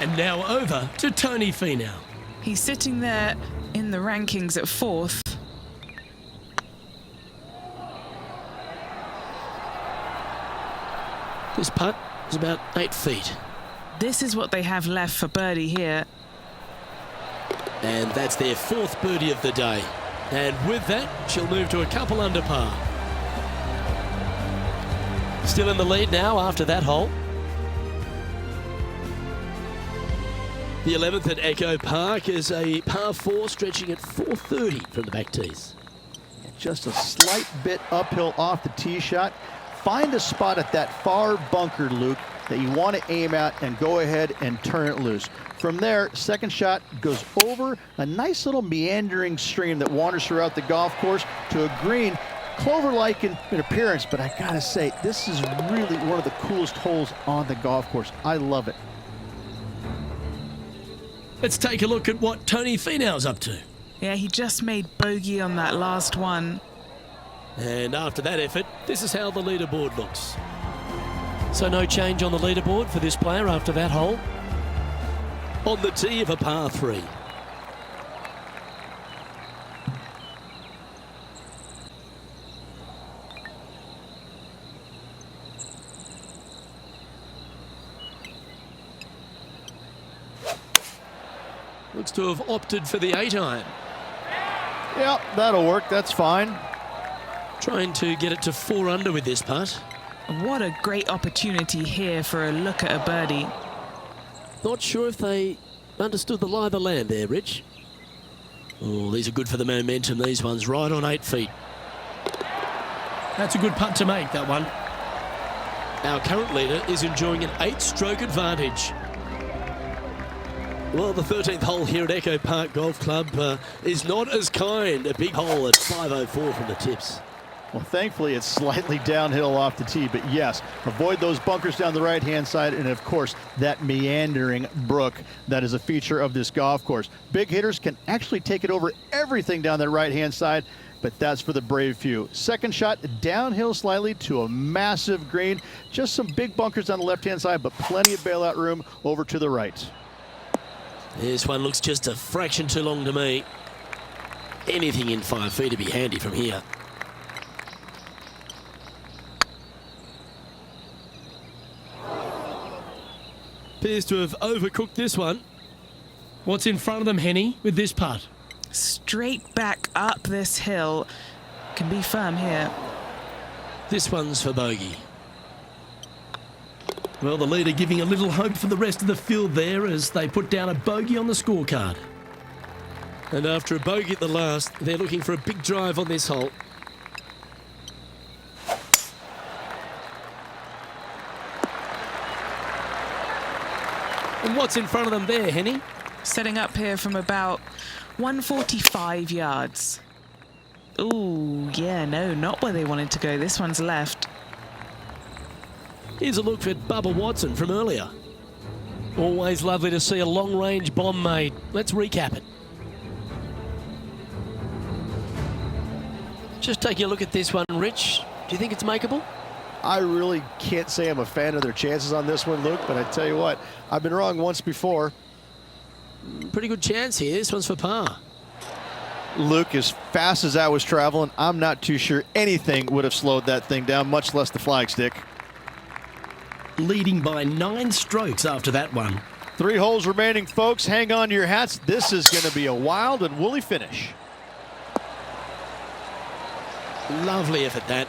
And now over to Tony Finau. He's sitting there in the rankings at 4th. This putt is about 8 feet. This is what they have left for birdie here. And that's their 4th birdie of the day. And with that, she'll move to a couple under par. Still in the lead now after that hole. The 11th at Echo Park is a par 4 stretching at 430 from the back tees. Just a slight bit uphill off the tee shot. Find a spot at that far bunker, Luke, that you want to aim at and go ahead and turn it loose. From there, 2nd shot goes over a nice little meandering stream that wanders throughout the golf course to a green, clover-like in appearance, but I gotta say, this is really one of the coolest holes on the golf course. I love it. Let's take a look at what Tony Finau's up to. Yeah, he just made bogey on that last one. And after that effort, this is how the leaderboard looks. So no change on the leaderboard for this player after that hole. On the tee of a par 3. Looks to have opted for the 8-iron. Yeah, that'll work. That's fine. Trying to get it to 4 under with this putt. What a great opportunity here for a look at a birdie. Not sure if they understood the lie of the land there, Rich. Oh, these are good for the momentum, these ones, right on 8 feet. That's a good putt to make, that one. Our current leader is enjoying an 8-stroke advantage. Well, the 13th hole here at Echo Park Golf Club is not as kind. A big hole at 504 from the tips. Well, thankfully, it's slightly downhill off the tee, but yes, avoid those bunkers down the right-hand side, and of course, that meandering brook that is a feature of this golf course. Big hitters can actually take it over everything down that right-hand side, but that's for the brave few. 2nd shot, downhill slightly to a massive green. Just some big bunkers on the left-hand side, but plenty of bailout room over to the right. This one looks just a fraction too long to me. Anything in 5 feet would be handy from here. Appears to have overcooked this one. What's in front of them, Henny, with this putt? Straight back up this hill. Can be firm here. This one's for bogey. Well, the leader giving a little hope for the rest of the field there as they put down a bogey on the scorecard. And after a bogey at the last, they're looking for a big drive on this hole. And what's in front of them there, Henny? Setting up here from about 145 yards. Ooh, yeah, no, not where they wanted to go. This one's left. Here's a look at Bubba Watson from earlier. Always lovely to see a long-range bomb made. Let's recap it. Just taking a look at this one, Rich. Do you think it's makeable? I really can't say I'm a fan of their chances on this one, Luke, but I tell you what, I've been wrong once before. Pretty good chance here. This one's for par. Luke, as fast as I was traveling, I'm not too sure anything would have slowed that thing down, much less the flagstick. Leading by 9 strokes after that one. 3 holes remaining, folks. Hang on to your hats. This is going to be a wild and woolly finish. Lovely effort, that.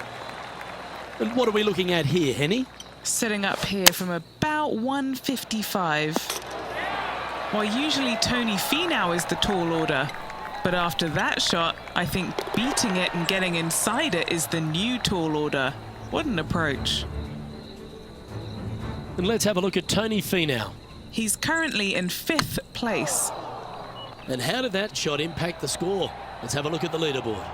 And what are we looking at here, Henny? Setting up here from about 155. Well, usually Tony Finau is the tall order. But after that shot, I think beating it and getting inside it is the new tall order. What an approach. And let's have a look at Tony Finau. He's currently in 5th place. And how did that shot impact the score? Let's have a look at the leaderboard.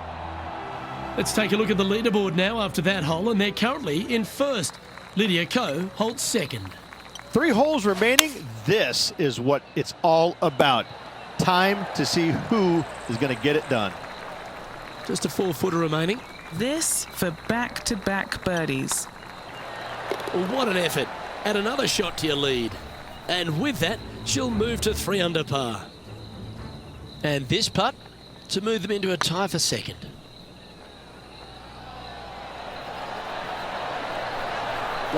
Let's take a look at the leaderboard now after that hole, and they're currently in 1st. Lydia Ko holds 2nd. 3 holes remaining. This is what it's all about. Time to see who is going to get it done. Just a 4-footer remaining. This for back-to-back birdies. Well, what an effort. Add another shot to your lead. And with that, she'll move to 3 under par. And this putt to move them into a tie for 2nd.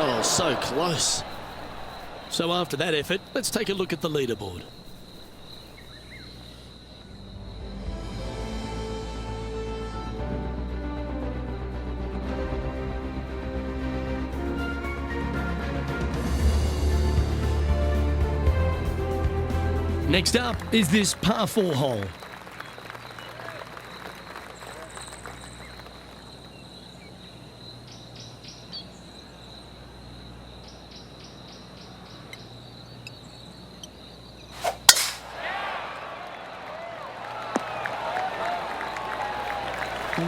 Oh, so close. So after that effort, let's take a look at the leaderboard. Next up is this par 4 hole.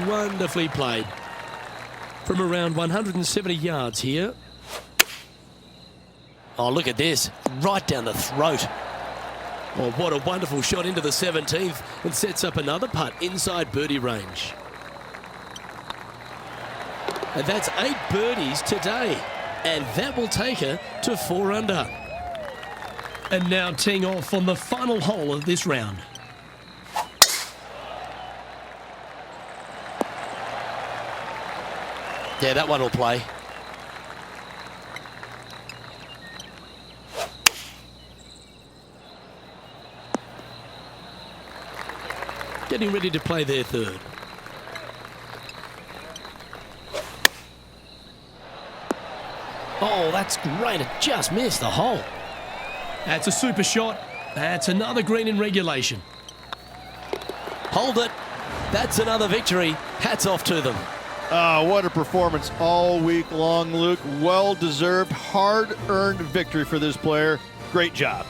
Wonderfully played. From around 170 yards here. Oh, look at this. Right down the throat. Oh, what a wonderful shot into the 17th and sets up another putt inside birdie range. And that's 8 birdies today. And that will take her to 4 under. And now teeing off on the final hole of this round. Yeah, that one will play. Getting ready to play their 3rd. Oh, that's great. It just missed the hole. That's a super shot. That's another green in regulation. Hold it. That's another victory. Hats off to them. What a performance all week long, Luke. Well-deserved, hard-earned victory for this player. Great job.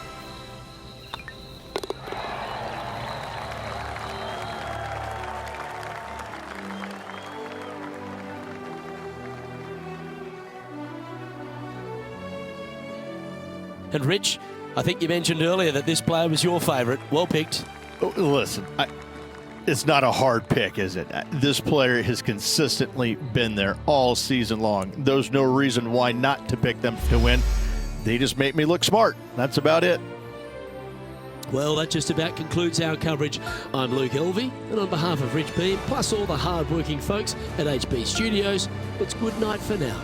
And Rich, I think you mentioned earlier that this player was your favourite. Well picked. Oh, listen, it's not a hard pick, is it? This player has consistently been there all season long. There's no reason why not to pick them to win. They just make me look smart. That's about it. Well, that just about concludes our coverage. I'm Luke Elvey, and on behalf of Rich Beam, plus all the hard-working folks at HB Studios, it's good night for now.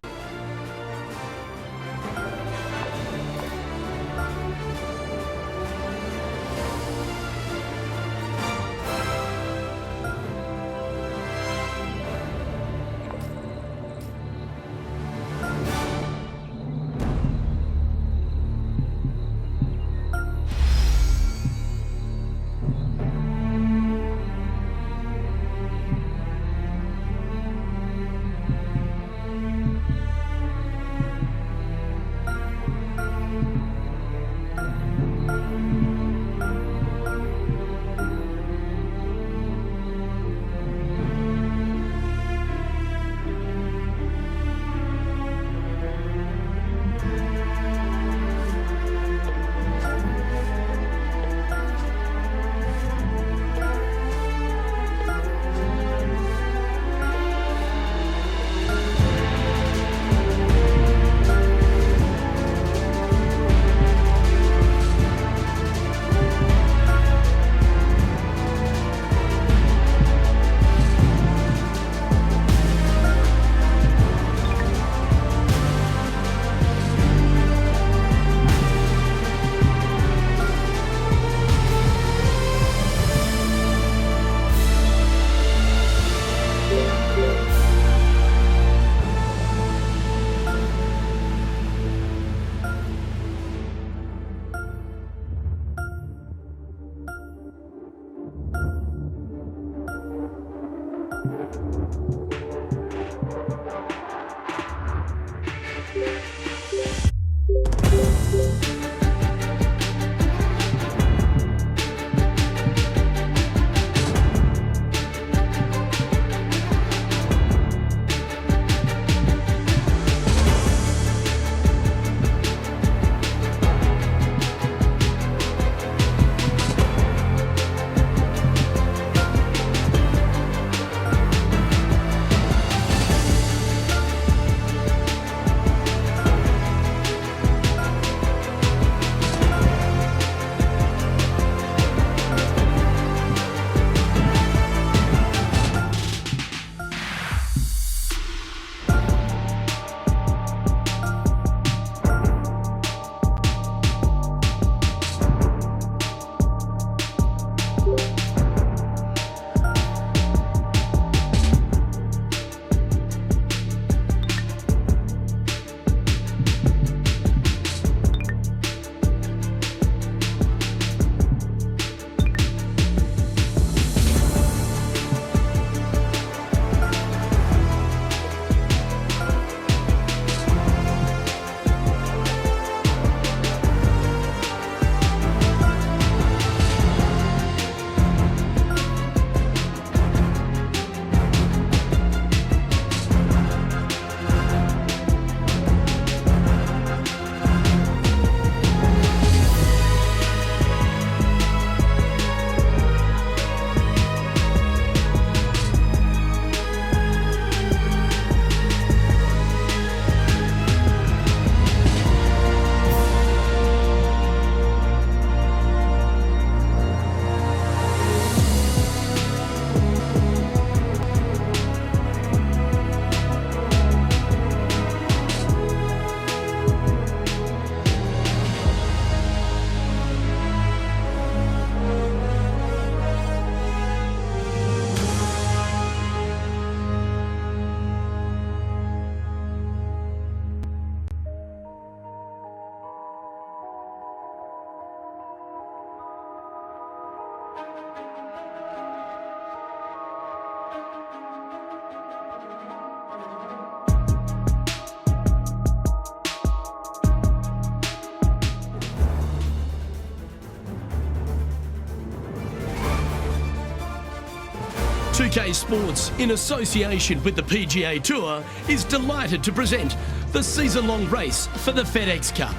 2K Sports, in association with the PGA Tour, is delighted to present the season-long race for the FedEx Cup.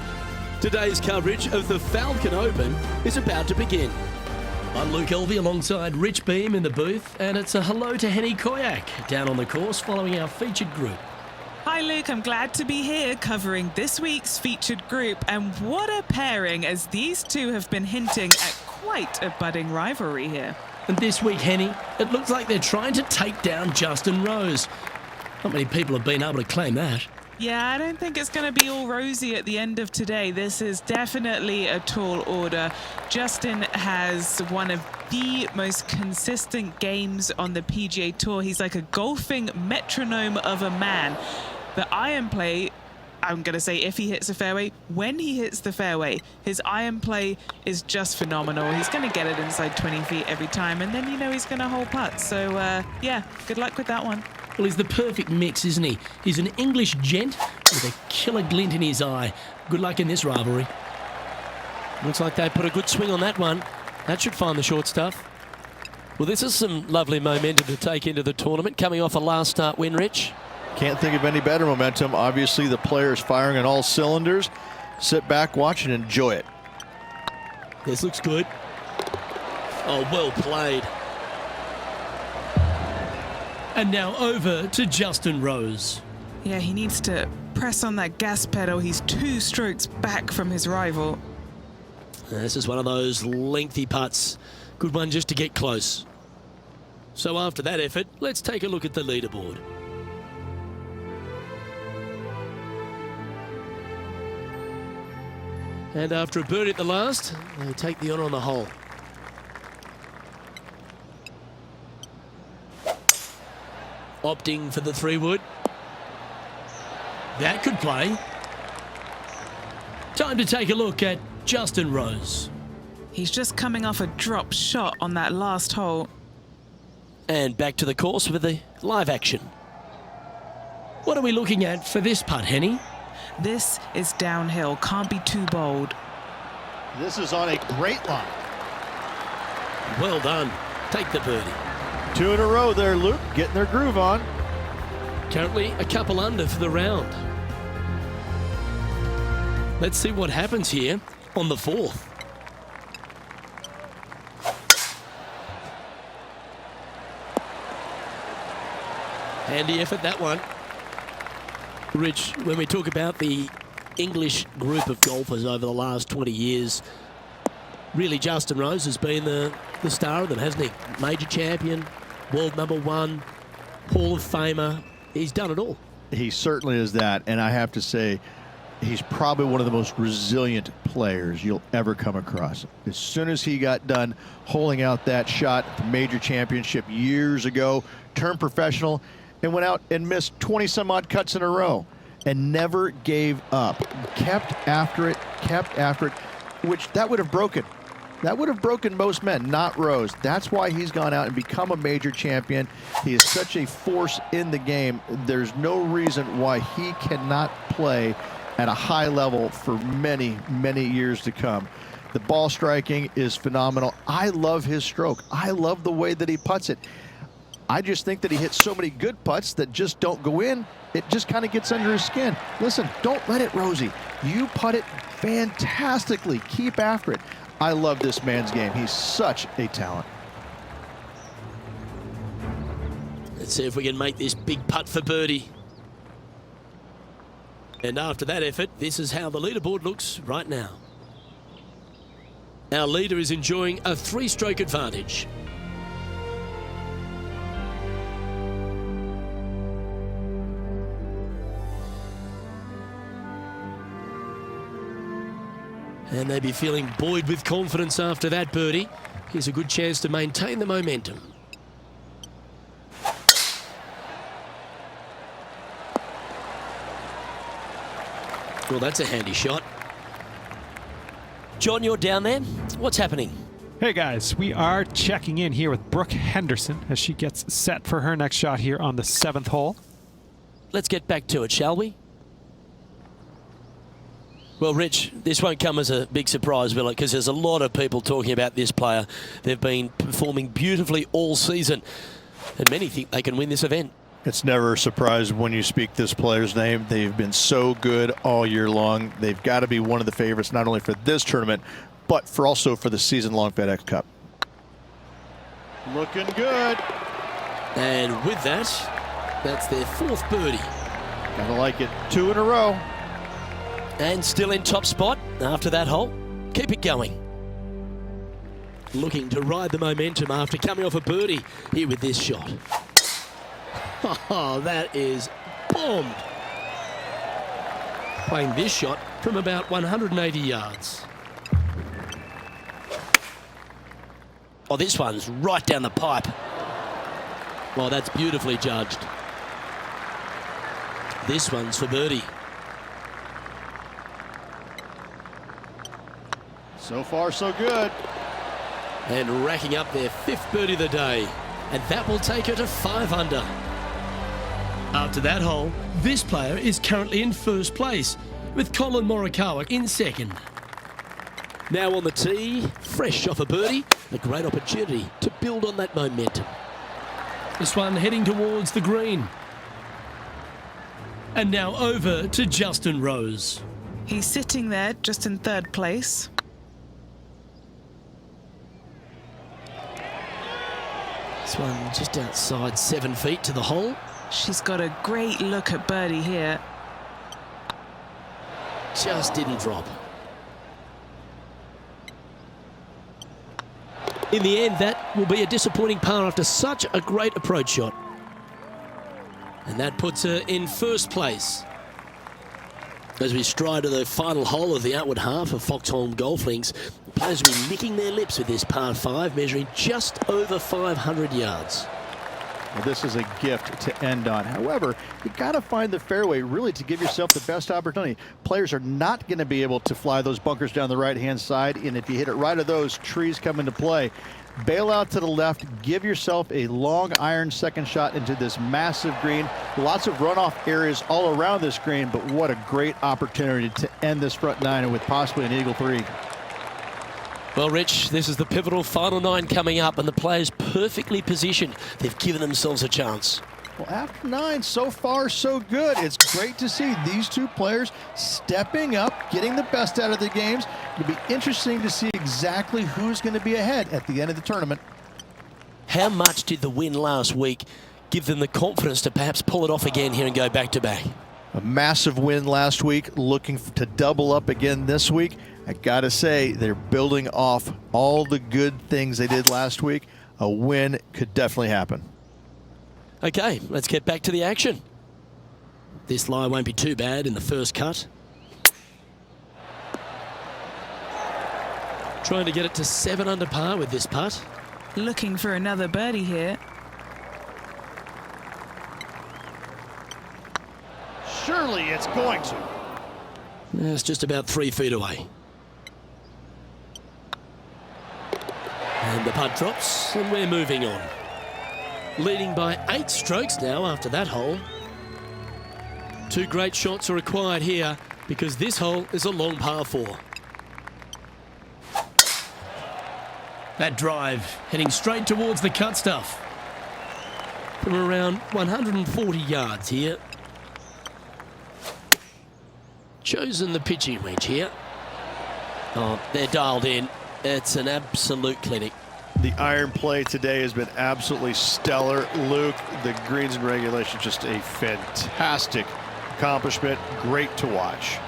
Today's coverage of the Falcon Open is about to begin. I'm Luke Elvey alongside Rich Beam in the booth, and it's a hello to Henny Koyak down on the course following our featured group. Hi Luke, I'm glad to be here covering this week's featured group, and what a pairing, as these two have been hinting at quite a budding rivalry here. And this week, Henny, it looks like they're trying to take down Justin Rose. Not many people have been able to claim that. Yeah, I don't think it's going to be all rosy at the end of today. This is definitely a tall order. Justin has one of the most consistent games on the PGA Tour. He's like a golfing metronome of a man. The iron play, I'm going to say if he hits the fairway, when he hits the fairway, his iron play is just phenomenal. He's going to get it inside 20 feet every time, and then you know he's going to hole putt. So, yeah, good luck with that one. Well, he's the perfect mix, isn't he? He's an English gent with a killer glint in his eye. Good luck in this rivalry. Looks like they put a good swing on that one. That should find the short stuff. Well, this is some lovely momentum to take into the tournament, coming off a last start win, Rich. Can't think of any better momentum. Obviously, the players firing on all cylinders. Sit back, watch, and enjoy it. This looks good. Oh, well played. And now over to Justin Rose. Yeah, he needs to press on that gas pedal. He's 2 strokes back from his rival. This is one of those lengthy putts. Good one just to get close. So after that effort, let's take a look at the leaderboard. And after a birdie at the last, they take the honour on the hole. Opting for the 3-wood. That could play. Time to take a look at Justin Rose. He's just coming off a drop shot on that last hole. And back to the course with the live action. What are we looking at for this putt, Henny? This is downhill. Can't be too bold. This is on a great line. Well done. Take the birdie. 2 in a row there, Luke. Getting their groove on. Currently a couple under for the round. Let's see what happens here on the 4th. Handy effort, that one. Rich, when we talk about the English group of golfers over the last 20 years, really Justin Rose has been the star of them, hasn't he? Major champion, world #1, Hall of Famer. He's done it all. He certainly is that, and I have to say, he's probably one of the most resilient players you'll ever come across. As soon as he got done holing out that shot at the major championship years ago, turned professional, and went out and missed 20-some-odd cuts in a row and never gave up. Kept after it, which that would have broken. That would have broken most men, not Rose. That's why he's gone out and become a major champion. He is such a force in the game. There's no reason why he cannot play at a high level for many, many years to come. The ball striking is phenomenal. I love his stroke. I love the way that he putts it. I just think that he hits so many good putts that just don't go in. It just kind of gets under his skin. Listen, don't let it, Rosie. You putt it fantastically. Keep after it. I love this man's game. He's such a talent. Let's see if we can make this big putt for birdie. And after that effort, this is how the leaderboard looks right now. Our leader is enjoying a 3-stroke advantage. And they'd be feeling buoyed with confidence after that birdie. Here's a good chance to maintain the momentum. Well, that's a handy shot. John, you're down there. What's happening? Hey guys, we are checking in here with Brooke Henderson as she gets set for her next shot here on the 7th hole. Let's get back to it, shall we? Well, Rich, this won't come as a big surprise, will it? Because there's a lot of people talking about this player. They've been performing beautifully all season. and many think they can win this event. It's never a surprise when you speak this player's name. They've been so good all year long. They've got to be one of the favorites, not only for this tournament, but also for the season-long FedEx Cup. Looking good. And with that, that's their 4th birdie. Gotta like it. 2 in a row. And still in top spot after that hole. Keep it going. Looking to ride the momentum after coming off a birdie here with this shot. Oh, that is bombed. Playing this shot from about 180 yards. Oh, this one's right down the pipe. Well, that's beautifully judged. This one's for birdie. So far, so good. And racking up their 5th birdie of the day. And that will take her to 5 under. After that hole, this player is currently in first place, with Colin Morikawa in second. Now on the tee, fresh off a birdie, a great opportunity to build on that momentum. This one heading towards the green. And now over to Justin Rose. He's sitting there just in 3rd place. This one just outside 7 feet to the hole. She's got a great look at birdie here. Just didn't drop. In the end, that will be a disappointing par after such a great approach shot. And that puts her in first place. As we stride to the final hole of the outward half of Foxholm Golf Links, the players will be licking their lips with this par 5, measuring just over 500 yards. Well, this is a gift to end on. However, you got to find the fairway really to give yourself the best opportunity. Players are not going to be able to fly those bunkers down the right-hand side, and if you hit it right of those, trees come into play. Bail out to the left, give yourself a long iron second shot into this massive green. Lots of runoff areas all around this green, but what a great opportunity to end this front 9 and with possibly an eagle 3. Well, Rich, this is the pivotal final 9 coming up, and the players perfectly positioned. They've given themselves a chance. Well, after 9, so far so good. It's great to see these 2 players stepping up, getting the best out of the games. It'll be interesting to see exactly who's going to be ahead at the end of the tournament. How much did the win last week give them the confidence to perhaps pull it off again here and go back-to-back? A massive win last week, looking to double up again this week. I got to say, they're building off all the good things they did last week. A win could definitely happen. Okay, let's get back to the action. This lie won't be too bad in the first cut. Trying to get it to 7 under par with this putt. Looking for another birdie here. Surely it's going to. It's just about 3 feet away. And the putt drops, and we're moving on. Leading by 8 strokes now after that hole. 2 great shots are required here because this hole is a long par 4. That drive heading straight towards the cut stuff. From around 140 yards here. Chosen the pitching wedge here. Oh, they're dialed in. It's an absolute clinic. The iron play today has been absolutely stellar. Luke, the greens and regulation, just a fantastic accomplishment. Great to watch.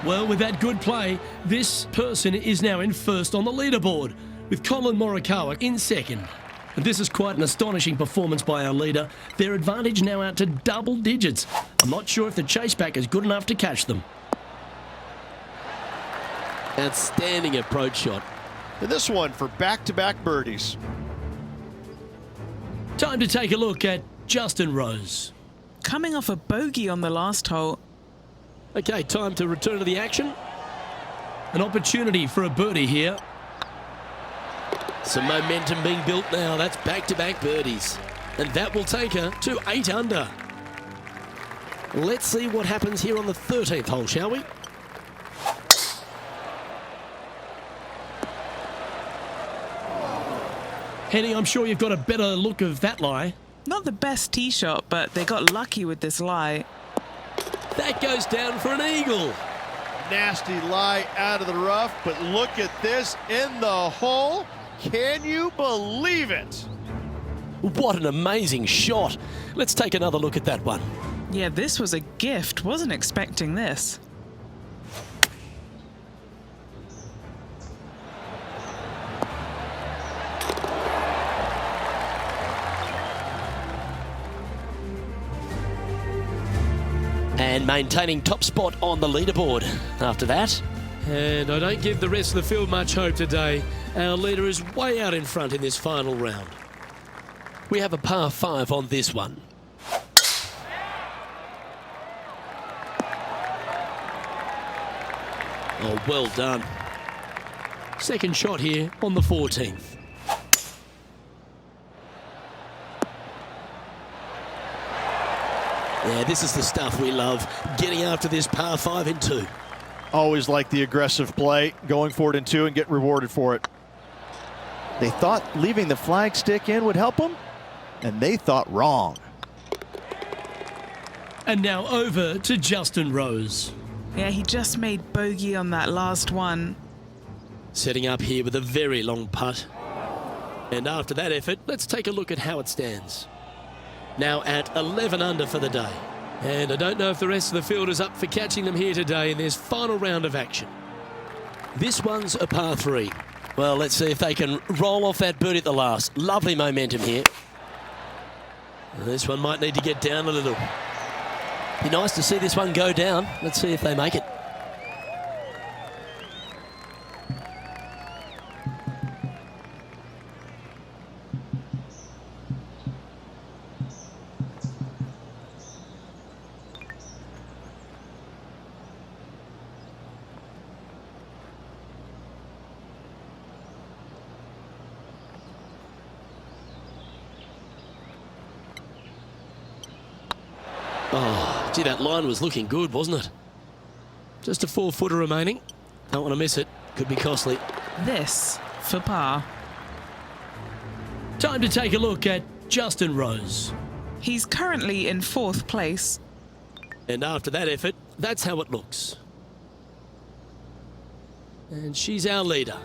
Well, with that good play, this person is now in first on the leaderboard, with Colin Morikawa in second. And this is quite an astonishing performance by our leader. Their advantage now out to double digits. I'm not sure if the chase back is good enough to catch them. Outstanding approach shot. And this one for back-to-back birdies. Time to take a look at Justin Rose. Coming off a bogey on the last hole. Okay, time to return to the action. An opportunity for a birdie here. Some momentum being built now. That's back-to-back birdies. And that will take her to 8 under. Let's see what happens here on the 13th hole, shall we? Henny, I'm sure you've got a better look of that lie. Not the best tee shot, but they got lucky with this lie. That goes down for an eagle. Nasty lie out of the rough, but look at this in the hole. Can you believe it? What an amazing shot. Let's take another look at that one. Yeah, this was a gift. Wasn't expecting this. And maintaining top spot on the leaderboard after that. And I don't give the rest of the field much hope today. Our leader is way out in front in this final round. We have a par 5 on this one. Oh, well done. Second shot here on the 14th. Yeah, this is the stuff we love. Getting after this par 5 in 2. Always like the aggressive play, going for it in 2 and get rewarded for it. They thought leaving the flag stick in would help them, and they thought wrong. And now over to Justin Rose. Yeah, he just made bogey on that last one. Setting up here with a very long putt. And after that effort, let's take a look at how it stands. Now at 11 under for the day. And I don't know if the rest of the field is up for catching them here today in this final round of action. This one's a par 3. Well, let's see if they can roll off that birdie at the last. Lovely momentum here. This one might need to get down a little. Be nice to see this one go down. Let's see if they make it. Oh, gee, that line was looking good, wasn't it? Just a 4-footer remaining. Don't want to miss it. Could be costly. This for par. Time to take a look at Justin Rose. He's currently in 4th place. And after that effort, that's how it looks. And she's our leader.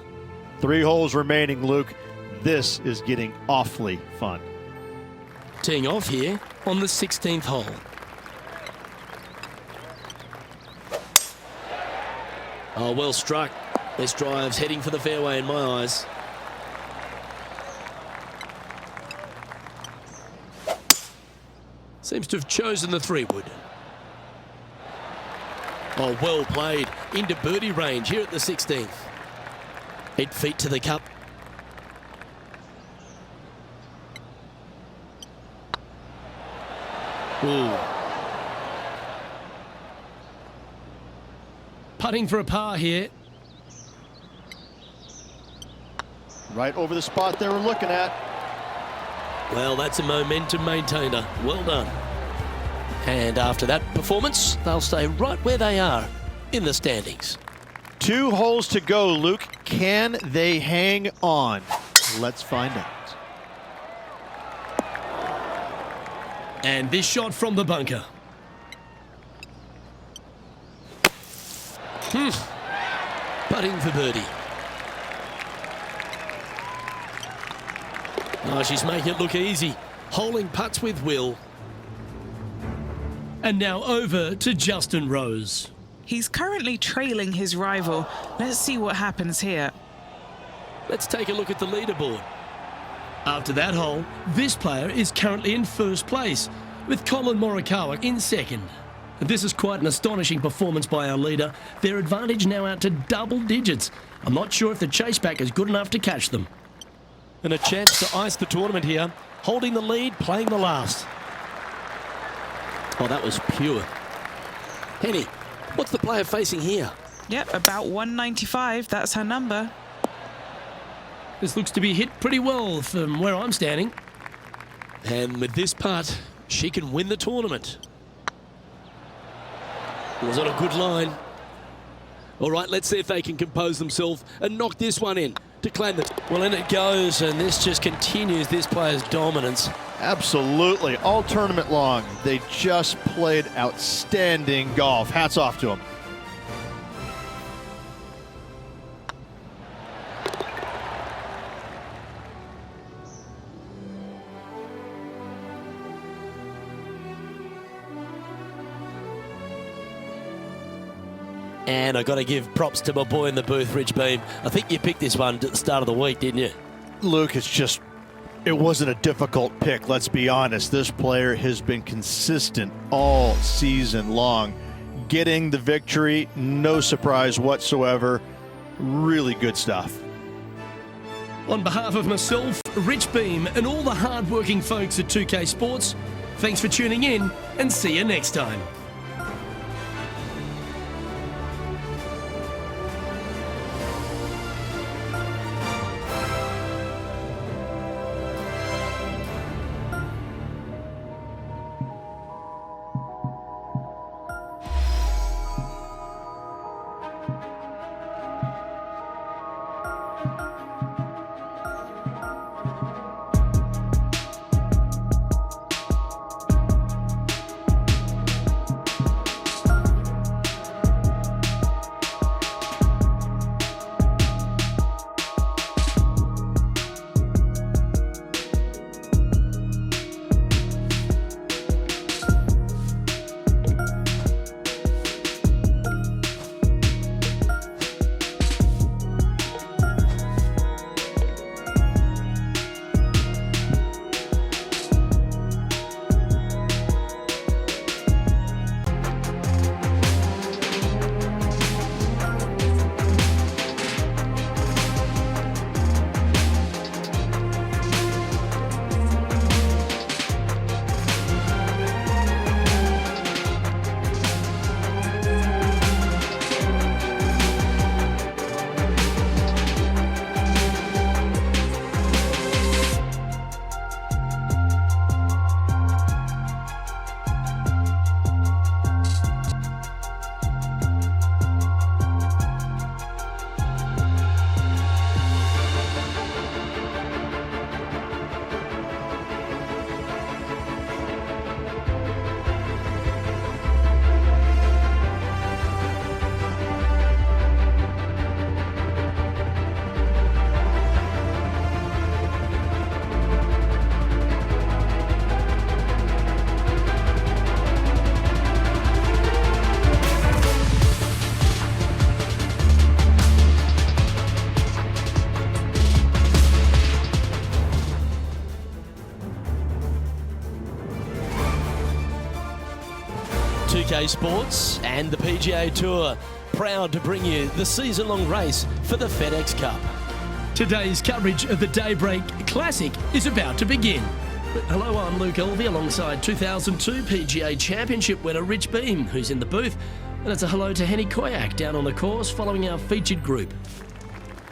3 holes remaining, Luke. This is getting awfully fun. Teeing off here on the 16th hole. Oh, well struck. This drive's heading for the fairway in my eyes. Seems to have chosen the 3-wood. Oh, well played. Into birdie range here at the 16th. 8 feet to the cup. Ooh. Putting for a par here. Right over the spot they were looking at. Well, that's a momentum maintainer. Well done. And after that performance, they'll stay right where they are in the standings. 2 holes to go, Luke. Can they hang on? Let's find out. And this shot from the bunker. Putting for birdie. Oh, she's making it look easy. Holing putts with will. And now over to Justin Rose. He's currently trailing his rival. Let's see what happens here. Let's take a look at the leaderboard. After that hole, this player is currently in 1st place, with Colin Morikawa in 2nd. This is quite an astonishing performance by our leader. Their advantage now out to double digits. I'm not sure if the chase back is good enough to catch them. And a chance to ice the tournament here. Holding the lead, playing the last. Oh, that was pure. Henny, what's the player facing here? Yep, about 195. That's her number. This looks to be hit pretty well from where I'm standing. And with this putt, she can win the tournament. It was on a good line. All right, let's see if they can compose themselves and knock this one in to claim it. Well, in it goes, and this just continues this player's dominance. Absolutely. All tournament long, they just played outstanding golf. Hats off to them. And I got to give props to my boy in the booth, Rich Beam. I think you picked this one at the start of the week, didn't you? Luke, it wasn't a difficult pick, let's be honest. This player has been consistent all season long. Getting the victory, no surprise whatsoever. Really good stuff. On behalf of myself, Rich Beam, and all the hard-working folks at 2K Sports, thanks for tuning in, and see you next time. Sports and the PGA Tour, proud to bring you the season-long race for the FedEx Cup. Today's coverage of the Daybreak Classic is about to begin. But hello, I'm Luke Elvey alongside 2002 PGA Championship winner Rich Beam, who's in the booth. And it's a hello to Henny Koyak down on the course following our featured group.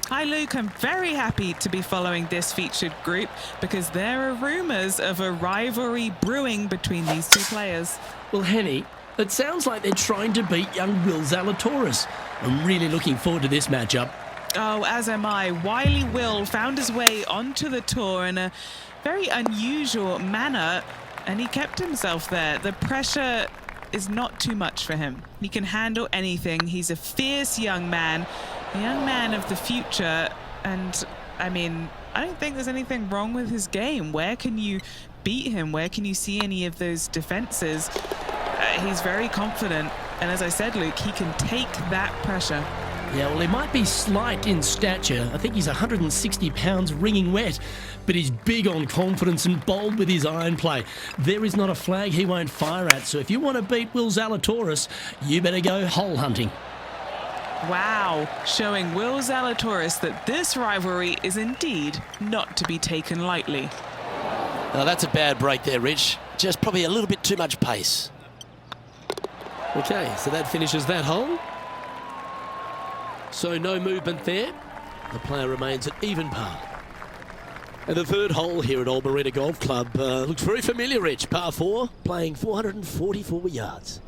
Hi Luke, I'm very happy to be following this featured group because there are rumours of a rivalry brewing between these two players. Well, Henny, it sounds like they're trying to beat young Will Zalatoris. I'm really looking forward to this matchup. Oh, as am I. Wily Will found his way onto the tour in a very unusual manner, and he kept himself there. The pressure is not too much for him. He can handle anything. He's a fierce young man, a young man of the future, and I mean, I don't think there's anything wrong with his game. Where can you beat him? Where can you see any of those defenses? He's very confident, and as I said, Luke, he can take that pressure. Yeah, well, he might be slight in stature. I think he's 160 pounds wringing wet, but he's big on confidence and bold with his iron play. There is not a flag he won't fire at, so if you want to beat Will Zalatoris, you better go hole hunting. Wow, showing Will Zalatoris that this rivalry is indeed not to be taken lightly. Now, that's a bad break there, Rich. Just probably a little bit too much pace. Okay, so that finishes that hole. So no movement there. The player remains at even par. And the third hole here at Old Marina Golf Club looks very familiar, Rich. Par 4, playing 444 yards.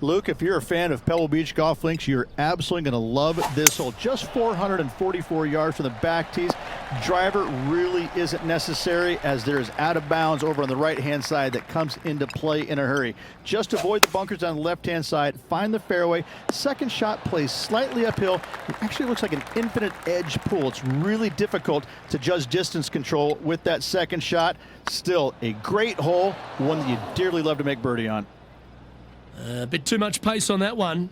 Luke, if you're a fan of Pebble Beach golf links, you're absolutely going to love this hole. Just 444 yards from the back tees. Driver really isn't necessary, as there is out of bounds over on the right-hand side that comes into play in a hurry. Just avoid the bunkers on the left-hand side, find the fairway. Second shot plays slightly uphill. It actually looks like an infinite edge pool. It's really difficult to judge distance control with that second shot. Still a great hole, one that you dearly love to make birdie on. A bit too much pace on that one.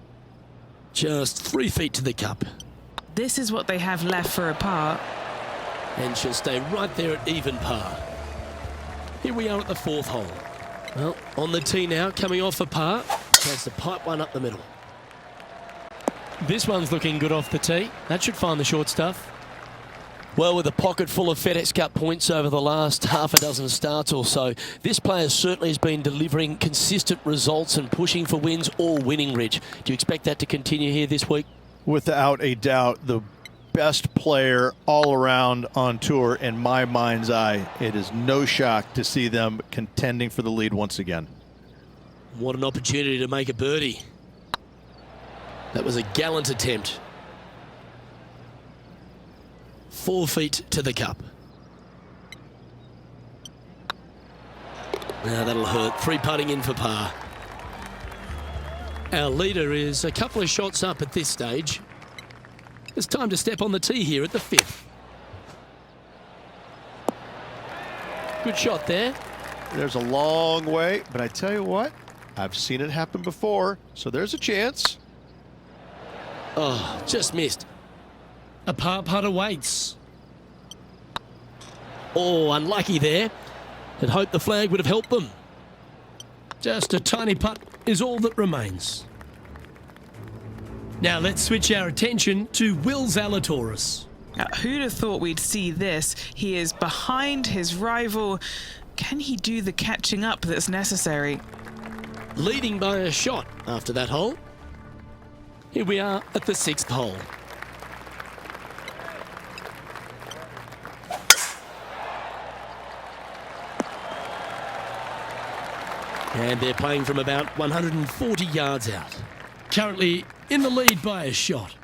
Just 3 feet to the cup. This is what they have left for a par. And she'll stay right there at even par. Here we are at the 4th hole. Well, on the tee now, coming off for par. Chance to pipe one up the middle. This one's looking good off the tee. That should find the short stuff. Well, with a pocket full of FedEx Cup points over the last half a dozen starts or so, this player certainly has been delivering consistent results and pushing for wins or winning, Rich. Do you expect that to continue here this week? Without a doubt, the best player all around on tour in my mind's eye. It is no shock to see them contending for the lead once again. What an opportunity to make a birdie. That was a gallant attempt. 4 feet to the cup. Now that'll hurt. 3 putting in for par. Our leader is a couple of shots up at this stage. It's time to step on the tee here at the 5th. Good shot there. There's a long way, but I tell you what, I've seen it happen before, so there's a chance. Oh, just missed. A par putt awaits. Oh, unlucky there. Had hoped the flag would have helped them. Just a tiny putt is all that remains. Now let's switch our attention to Will Zalatoris. Now, who'd have thought we'd see this? He is behind his rival. Can he do the catching up that's necessary? Leading by a shot after that hole. Here we are at the 6th hole. And they're playing from about 140 yards out. Currently in the lead by a shot.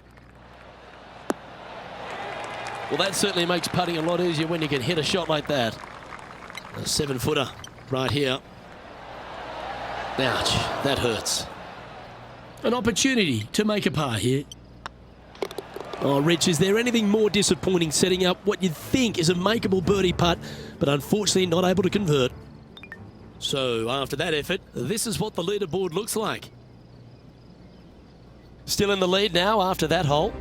Well, that certainly makes putting a lot easier when you can hit a shot like that. A 7-footer right here. Ouch, that hurts. An opportunity to make a par here. Oh, Rich, is there anything more disappointing setting up what you'd think is a makeable birdie putt, but unfortunately not able to convert? So, after that effort, this is what the leaderboard looks like. Still in the lead now after that hole.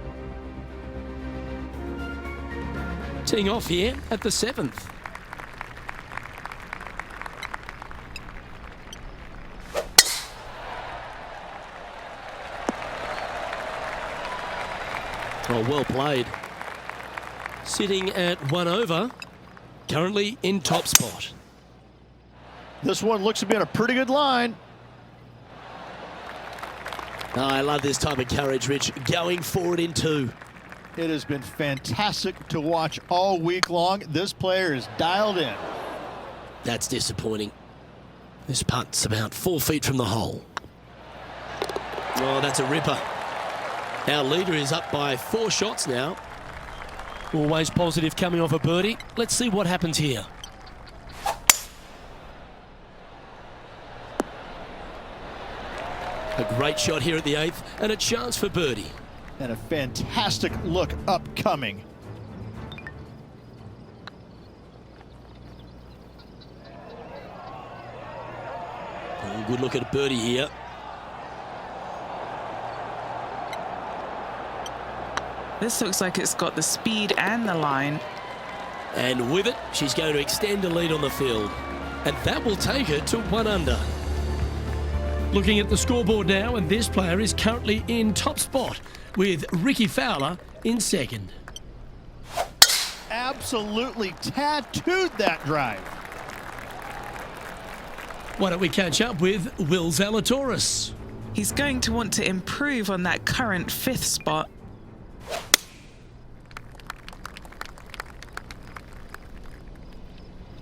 Teeing off here at the 7th. Oh, well played. Sitting at 1 over, currently in top spot. This one looks to be on a pretty good line. Oh, I love this type of courage, Rich. Going forward in 2. It has been fantastic to watch all week long. This player is dialed in. That's disappointing. This putt's about 4 feet from the hole. Oh, that's a ripper. Our leader is up by 4 shots now. Always positive coming off a birdie. Let's see what happens here. A great shot here at the 8th and a chance for birdie. And a fantastic look upcoming. Oh, good look at birdie here. This looks like it's got the speed and the line. And with it, she's going to extend a lead on the field. And that will take her to 1 under. Looking at the scoreboard now, and this player is currently in top spot with Ricky Fowler in 2nd. Absolutely tattooed that drive. Why don't we catch up with Will Zalatoris? He's going to want to improve on that current 5th spot.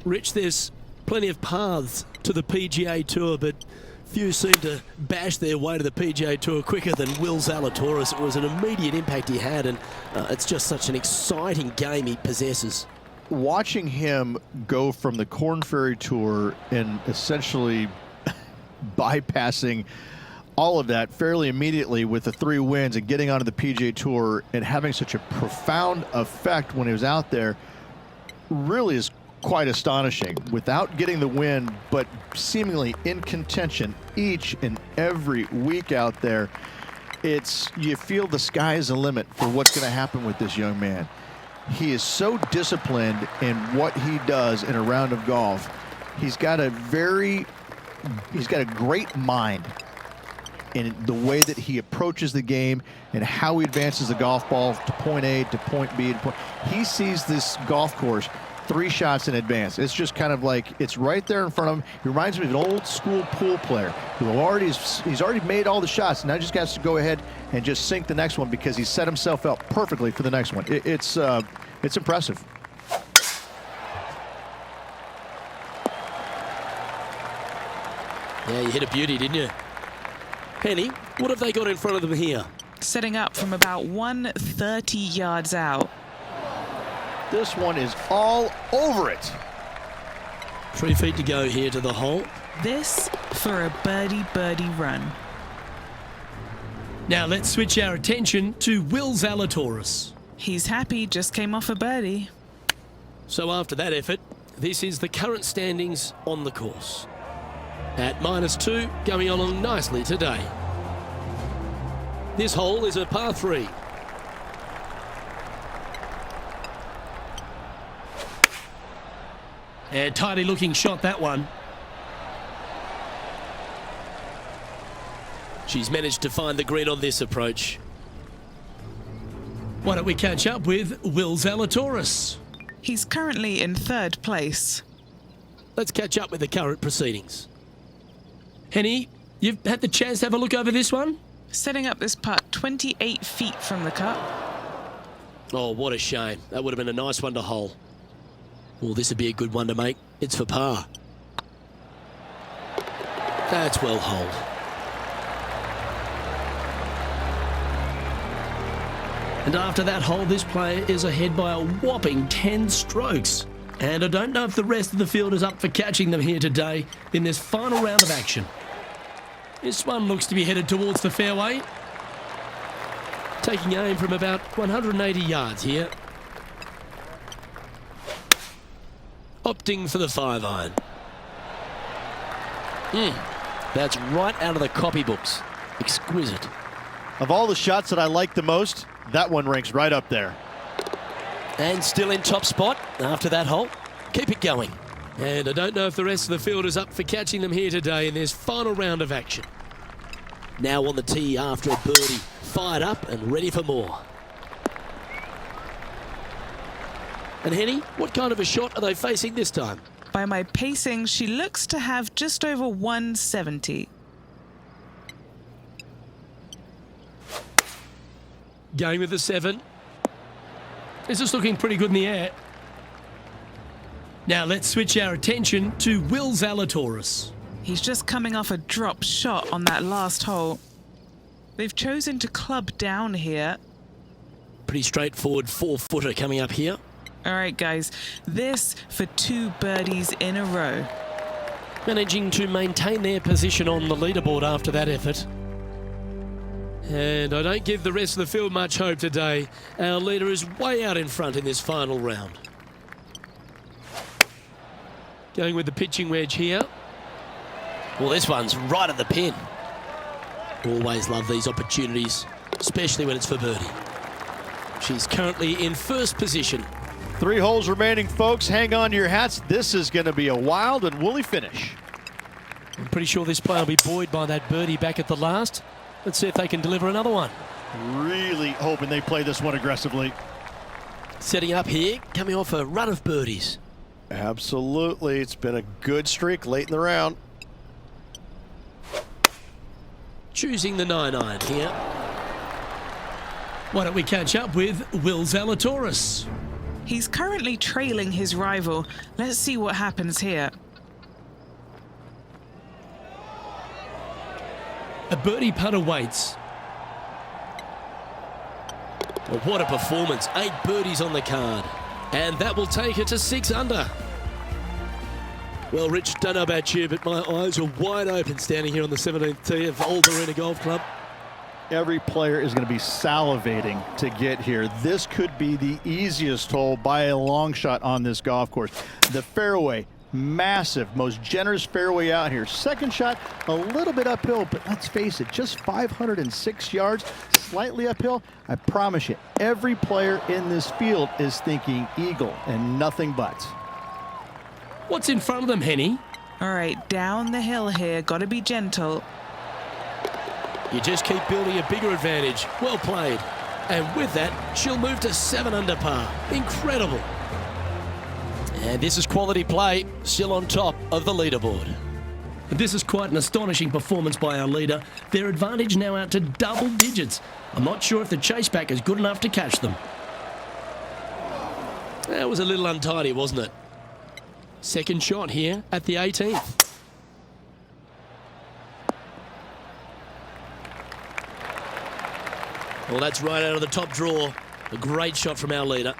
Rich, there's plenty of paths to the PGA Tour, but Few seem to bash their way to the PGA Tour quicker than Will Zalatoris. It was an immediate impact he had, and it's just such an exciting game he possesses. Watching him go from the Korn Ferry Tour and essentially bypassing all of that fairly immediately with the 3 wins and getting onto the PGA Tour and having such a profound effect when he was out there really is quite astonishing. Without getting the win, but seemingly in contention each and every week out there, you feel the sky is the limit for what's going to happen with this young man. He is so disciplined in what he does in a round of golf. He's got a great mind in the way that he approaches the game and how he advances the golf ball to point A to point B. He sees this golf course 3 shots in advance. It's just kind of like it's right there in front of him. He reminds me of an old school pool player who he's already made all the shots. Now just has to go ahead and just sink the next one because he set himself up perfectly for the next one. It's impressive. Yeah, you hit a beauty, didn't you? Penny, what have they got in front of them here? Setting up from about 130 yards out. This one is all over it. 3 feet to go here to the hole. This for a birdie run. Now let's switch our attention to Will Zalatoris. He's happy, just came off a birdie. So after that effort, this is the current standings on the course. At -2, going along nicely today. This hole is a par 3. And tidy looking shot, that one. She's managed to find the green on this approach. Why don't we catch up with Will Zalatoris? He's currently in 3rd place. Let's catch up with the current proceedings. Henny, you've had the chance to have a look over this one? Setting up this putt 28 feet from the cup. Oh, what a shame. That would have been a nice one to hole. Well, this would be a good one to make. It's for par. That's well holed. And after that hole, this player is ahead by a whopping 10 strokes. And I don't know if the rest of the field is up for catching them here today in this final round of action. This one looks to be headed towards the fairway. Taking aim from about 180 yards here. Opting for the 5-iron. That's right out of the copybooks. Exquisite. Of all the shots that I like the most, that one ranks right up there. And still in top spot after that hole. Keep it going. And I don't know if the rest of the field is up for catching them here today in this final round of action. Now on the tee after a birdie. Fired up and ready for more. And Henny, what kind of a shot are they facing this time? By my pacing, she looks to have just over 170. Going with the 7. This is looking pretty good in the air. Now let's switch our attention to Will Zalatoris. He's just coming off a drop shot on that last hole. They've chosen to club down here. Pretty straightforward 4-footer coming up here. All right, guys, this for 2 birdies in a row. Managing to maintain their position on the leaderboard after that effort. And I don't give the rest of the field much hope today. Our leader is way out in front in this final round. Going with the pitching wedge here. Well, this one's right at the pin. Always love these opportunities, especially when it's for birdie. She's currently in 1st position. 3 holes remaining, folks. Hang on to your hats. This is going to be a wild and woolly finish. I'm pretty sure this player will be buoyed by that birdie back at the last. Let's see if they can deliver another one. Really hoping they play this one aggressively. Setting up here, coming off a run of birdies. Absolutely. It's been a good streak late in the round. Choosing the 9-iron here. Why don't we catch up with Will Zalatoris? He's currently trailing his rival. Let's see what happens here. A birdie putt awaits. Well, what a performance. 8 birdies on the card. And that will take it to 6 under. Well, Rich, don't know about you, but my eyes are wide open standing here on the 17th tee of Old Arena Golf Club. Every player is going to be salivating to get here. This could be the easiest hole by a long shot on this golf course. The fairway, massive, most generous fairway out here. Second shot, a little bit uphill, but let's face it, just 506 yards, slightly uphill. I promise you, every player in this field is thinking eagle and nothing but. What's in front of them, Henny? All right, down the hill here. Got to be gentle. You just keep building a bigger advantage. Well played. And with that, she'll move to 7 under par. Incredible. And this is quality play, still on top of the leaderboard. This is quite an astonishing performance by our leader. Their advantage now out to double digits. I'm not sure if the chase back is good enough to catch them. That was a little untidy, wasn't it? Second shot here at the 18th. Well, that's right out of the top drawer. A great shot from our leader.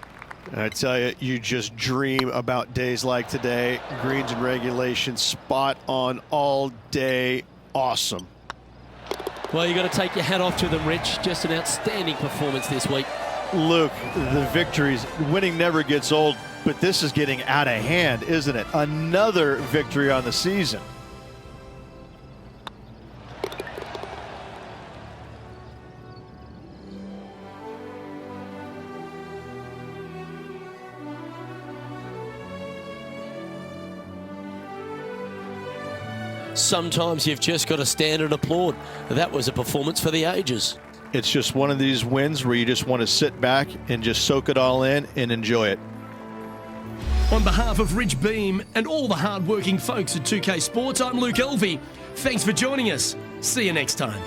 I tell you, you just dream about days like today. Greens and regulation, spot on all day. Awesome. Well, you got to take your hat off to them, Rich. Just an outstanding performance this week. Luke, the victories, winning never gets old, but this is getting out of hand, isn't it? Another victory on the season. Sometimes you've just got to stand and applaud. That was a performance for the ages. It's just one of these wins where you just want to sit back and just soak it all in and enjoy it. On behalf of Rich Beam and all the hard-working folks at 2K Sports, I'm Luke Elvey. Thanks for joining us. See you next time.